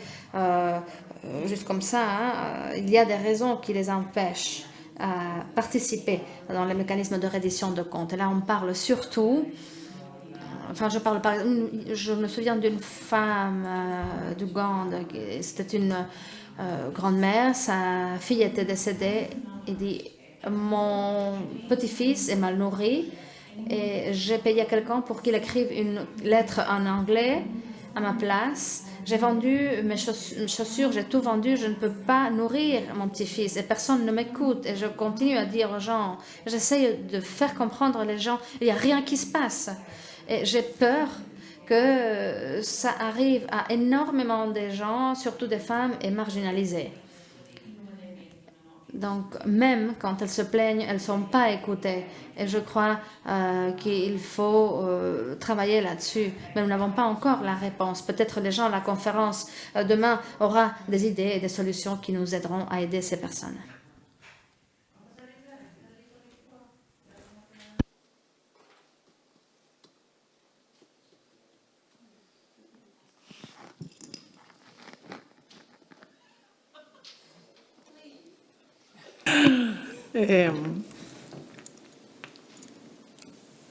juste comme ça. Il y a des raisons qui les empêchent à participer dans les mécanismes de reddition de comptes. Et là, on parle surtout... je me souviens d'une femme d'Ouganda, c'était une grand-mère, sa fille était décédée, et dit « Mon petit-fils est mal nourri et j'ai payé à quelqu'un pour qu'il écrive une lettre en anglais à ma place. J'ai vendu mes chaussures, j'ai tout vendu, je ne peux pas nourrir mon petit-fils et personne ne m'écoute. » Et je continue à dire aux gens, j'essaie de faire comprendre les gens, il n'y a rien qui se passe. Et j'ai peur que ça arrive à énormément de gens, surtout des femmes et marginalisées. Donc, même quand elles se plaignent, elles ne sont pas écoutées. Et je crois qu'il faut travailler là-dessus. Mais nous n'avons pas encore la réponse. Peut-être les gens à la conférence demain auront des idées et des solutions qui nous aideront à aider ces personnes.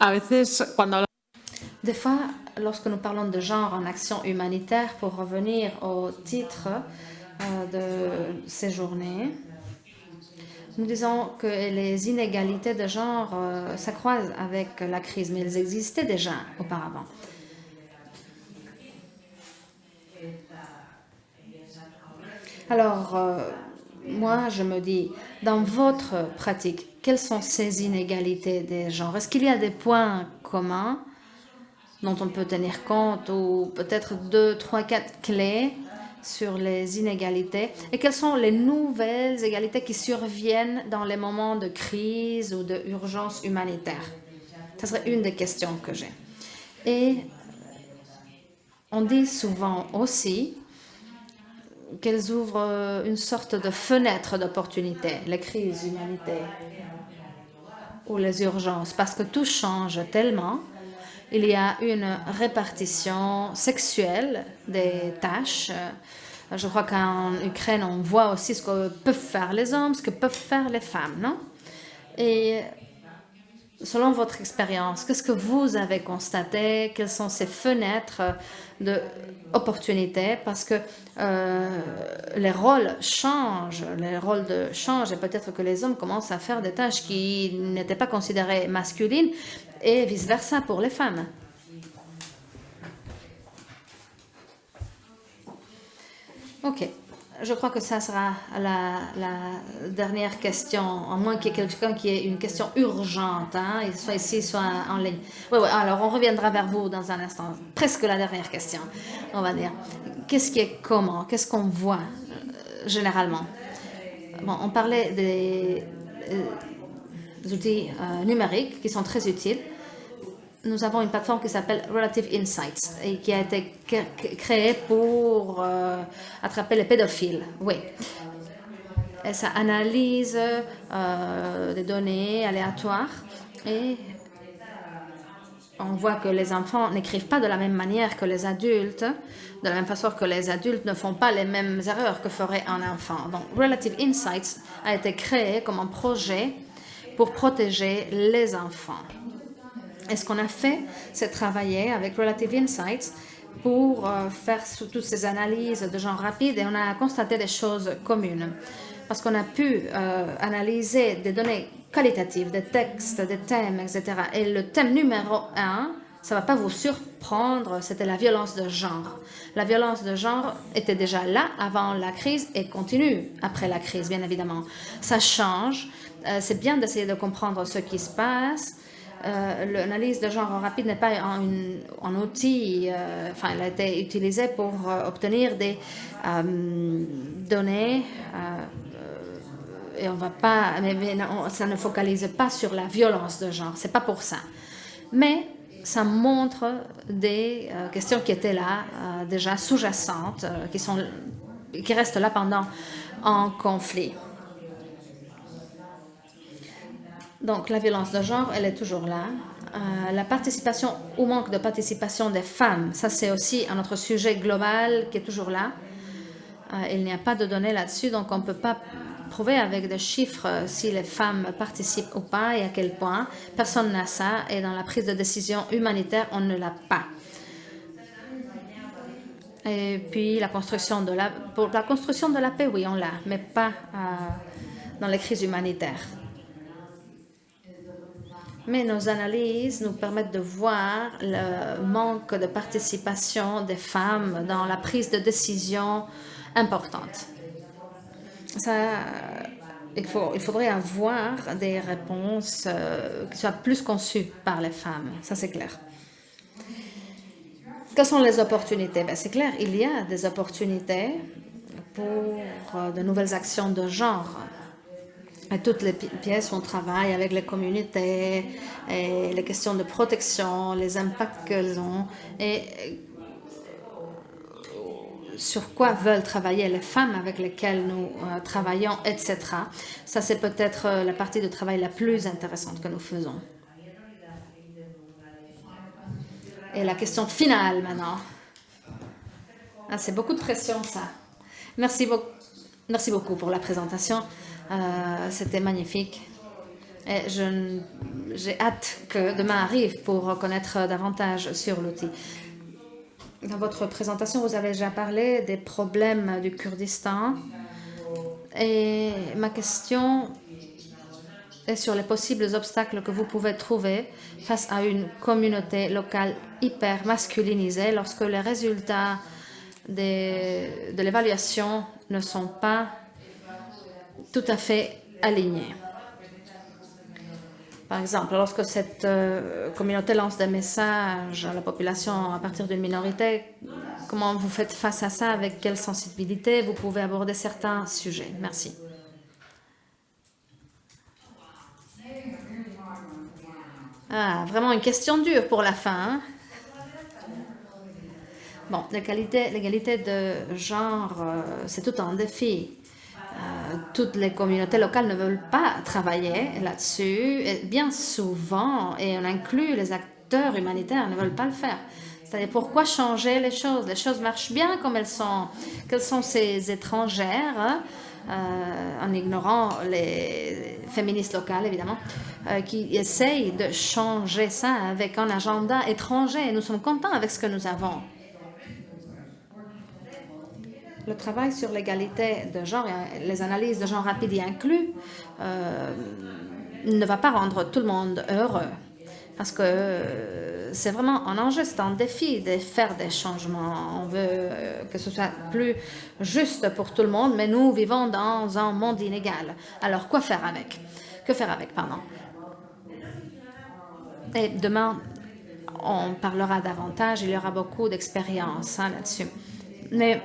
A veces, cuando hablamos Des fois, lorsque nous parlons de genre en action humanitaire, pour revenir au titre de ces journées, nous disons que les inégalités de genre s'accroissent avec la crise, mais elles existaient déjà auparavant. Alors, moi, je me dis, dans votre pratique, quelles sont ces inégalités des genres? Est-ce qu'il y a des points communs dont on peut tenir compte ou peut-être 2, 3, 4 clés sur les inégalités? Et quelles sont les nouvelles égalités qui surviennent dans les moments de crise ou d'urgence humanitaire? Ce serait une des questions que j'ai. Et on dit souvent aussi qu'elles ouvrent une sorte de fenêtre d'opportunité, les crises humanitaires ou les urgences, parce que tout change tellement. Il y a une répartition sexuelle des tâches. Je crois qu'en Ukraine, on voit aussi ce que peuvent faire les hommes, ce que peuvent faire les femmes, non? Et selon votre expérience, qu'est-ce que vous avez constaté? Quelles sont ces fenêtres d'opportunité? Parce que les rôles changent, et peut-être que les hommes commencent à faire des tâches qui n'étaient pas considérées masculines et vice-versa pour les femmes. Ok. Je crois que ça sera la dernière question, à moins qu'il y ait quelqu'un qui ait une question urgente, hein, soit ici, soit en ligne. Oui, alors on reviendra vers vous dans un instant. Presque la dernière question, on va dire. Qu'est-ce qui est comment? Qu'est-ce qu'on voit généralement? Bon, on parlait des outils numériques qui sont très utiles. Nous avons une plateforme qui s'appelle Relative Insights et qui a été créée pour attraper les pédophiles. Oui. Et ça analyse des données aléatoires et on voit que les enfants n'écrivent pas de la même manière que les adultes, de la même façon que les adultes ne font pas les mêmes erreurs que ferait un enfant. Donc, Relative Insights a été créé comme un projet pour protéger les enfants. Et ce qu'on a fait, c'est travailler avec Relative Insights pour faire toutes ces analyses de genre rapide et on a constaté des choses communes. Parce qu'on a pu analyser des données qualitatives, des textes, des thèmes, etc. Et le thème numéro 1, ça ne va pas vous surprendre, c'était la violence de genre. La violence de genre était déjà là avant la crise et continue après la crise, bien évidemment. Ça change. C'est bien d'essayer de comprendre ce qui se passe. L'analyse de genre rapide n'est pas un outil, elle a été utilisée pour obtenir des données et on va pas, mais non, ça ne focalise pas sur la violence de genre, c'est pas pour ça. Mais ça montre des questions qui étaient là, déjà sous-jacentes, qui restent là pendant un conflit. Donc, la violence de genre, elle est toujours là. La participation ou manque de participation des femmes, ça c'est aussi un autre sujet global qui est toujours là. Il n'y a pas de données là-dessus, donc on ne peut pas prouver avec des chiffres si les femmes participent ou pas et à quel point. Personne n'a ça et dans la prise de décision humanitaire, on ne l'a pas. Et puis, pour la construction de la paix, oui, on l'a, mais pas dans les crises humanitaires. Mais nos analyses nous permettent de voir le manque de participation des femmes dans la prise de décision importante. Il faudrait avoir des réponses qui soient plus conçues par les femmes, ça c'est clair. Quelles sont les opportunités? Ben, c'est clair, il y a des opportunités pour de nouvelles actions de genre. Et toutes les pièces, on travaille avec les communautés, et les questions de protection, les impacts qu'elles ont, et sur quoi veulent travailler les femmes avec lesquelles nous travaillons, etc. Ça, c'est peut-être la partie de travail la plus intéressante que nous faisons. Et la question finale maintenant. Ah, c'est beaucoup de pression, ça. Merci beaucoup pour la présentation. C'était magnifique. Et j'ai hâte que demain arrive pour connaître davantage sur l'outil. Dans votre présentation, vous avez déjà parlé des problèmes du Kurdistan. Et ma question est sur les possibles obstacles que vous pouvez trouver face à une communauté locale hyper masculinisée lorsque les résultats de l'évaluation ne sont pas tout à fait alignés. Par exemple, lorsque cette communauté lance des messages à la population à partir d'une minorité, comment vous faites face à ça? Avec quelle sensibilité vous pouvez aborder certains sujets? Merci. Ah, vraiment une question dure pour la fin. Hein? Bon, l'égalité de genre, c'est tout un défi. Toutes les communautés locales ne veulent pas travailler là-dessus. Et bien souvent, et on inclut les acteurs humanitaires, ne veulent pas le faire. C'est-à-dire, pourquoi changer les choses? Les choses marchent bien comme elles sont. Quelles sont ces étrangères, en ignorant les féministes locales, évidemment, qui essayent de changer ça avec un agenda étranger? Et nous sommes contents avec ce que nous avons. Le travail sur l'égalité de genre, et les analyses de genre rapides y inclus, ne va pas rendre tout le monde heureux. Parce que c'est vraiment un enjeu, c'est un défi de faire des changements. On veut que ce soit plus juste pour tout le monde, mais nous vivons dans un monde inégal. Alors, quoi faire avec? Que faire avec, pardon? Et demain, on parlera davantage, il y aura beaucoup d'expérience là-dessus. Mais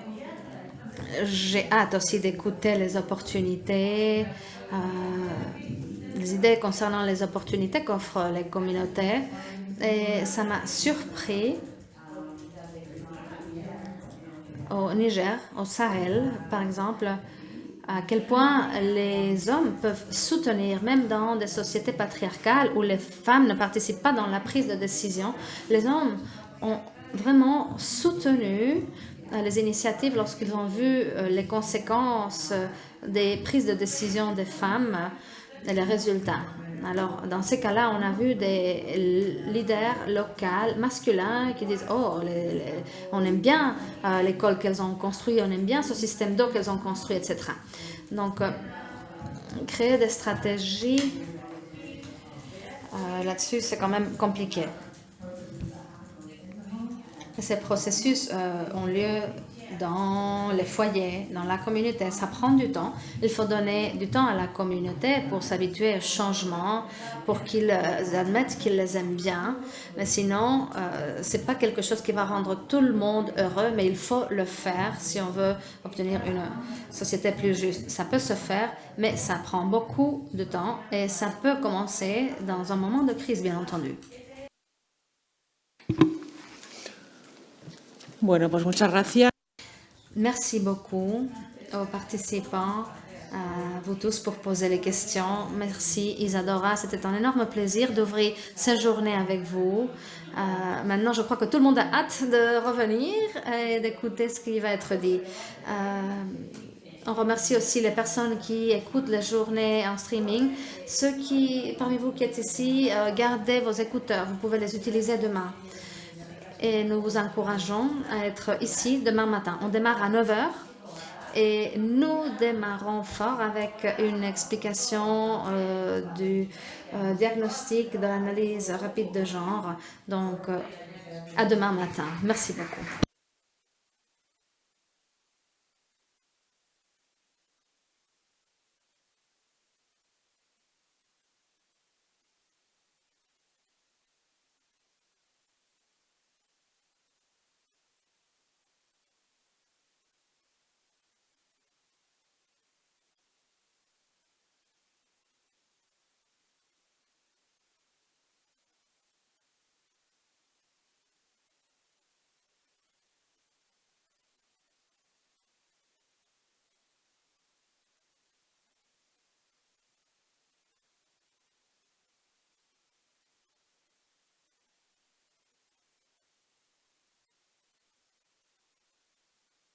j'ai hâte aussi d'écouter les opportunités, les idées concernant les opportunités qu'offrent les communautés. Et ça m'a surpris au Niger, au Sahel, par exemple, à quel point les hommes peuvent soutenir, même dans des sociétés patriarcales où les femmes ne participent pas dans la prise de décision. Les hommes ont vraiment soutenu les initiatives lorsqu'ils ont vu les conséquences des prises de décision des femmes et les résultats. Alors, dans ces cas-là, on a vu des leaders locaux masculins qui disent « Oh, on aime bien l'école qu'elles ont construite, on aime bien ce système d'eau qu'elles ont construit, etc. » Donc, créer des stratégies là-dessus, c'est quand même compliqué. Ces processus ont lieu dans les foyers, dans la communauté. Ça prend du temps. Il faut donner du temps à la communauté pour s'habituer au changement, pour qu'ils admettent qu'ils les aiment bien. Mais sinon, ce n'est pas quelque chose qui va rendre tout le monde heureux, mais il faut le faire si on veut obtenir une société plus juste. Ça peut se faire, mais ça prend beaucoup de temps et ça peut commencer dans un moment de crise, bien entendu. Bueno, pues muchas gracias. Merci beaucoup aux participants, à vous tous pour poser les questions. Merci Isadora, c'était un énorme plaisir d'ouvrir cette journée avec vous. Maintenant, je crois que tout le monde a hâte de revenir et d'écouter ce qui va être dit. On remercie aussi les personnes qui écoutent les journées en streaming. Ceux parmi vous qui êtes ici, gardez vos écouteurs, vous pouvez les utiliser demain. Et nous vous encourageons à être ici demain matin. On démarre à 9h et nous démarrons fort avec une explication du diagnostic de l'analyse rapide de genre. Donc, à demain matin. Merci beaucoup.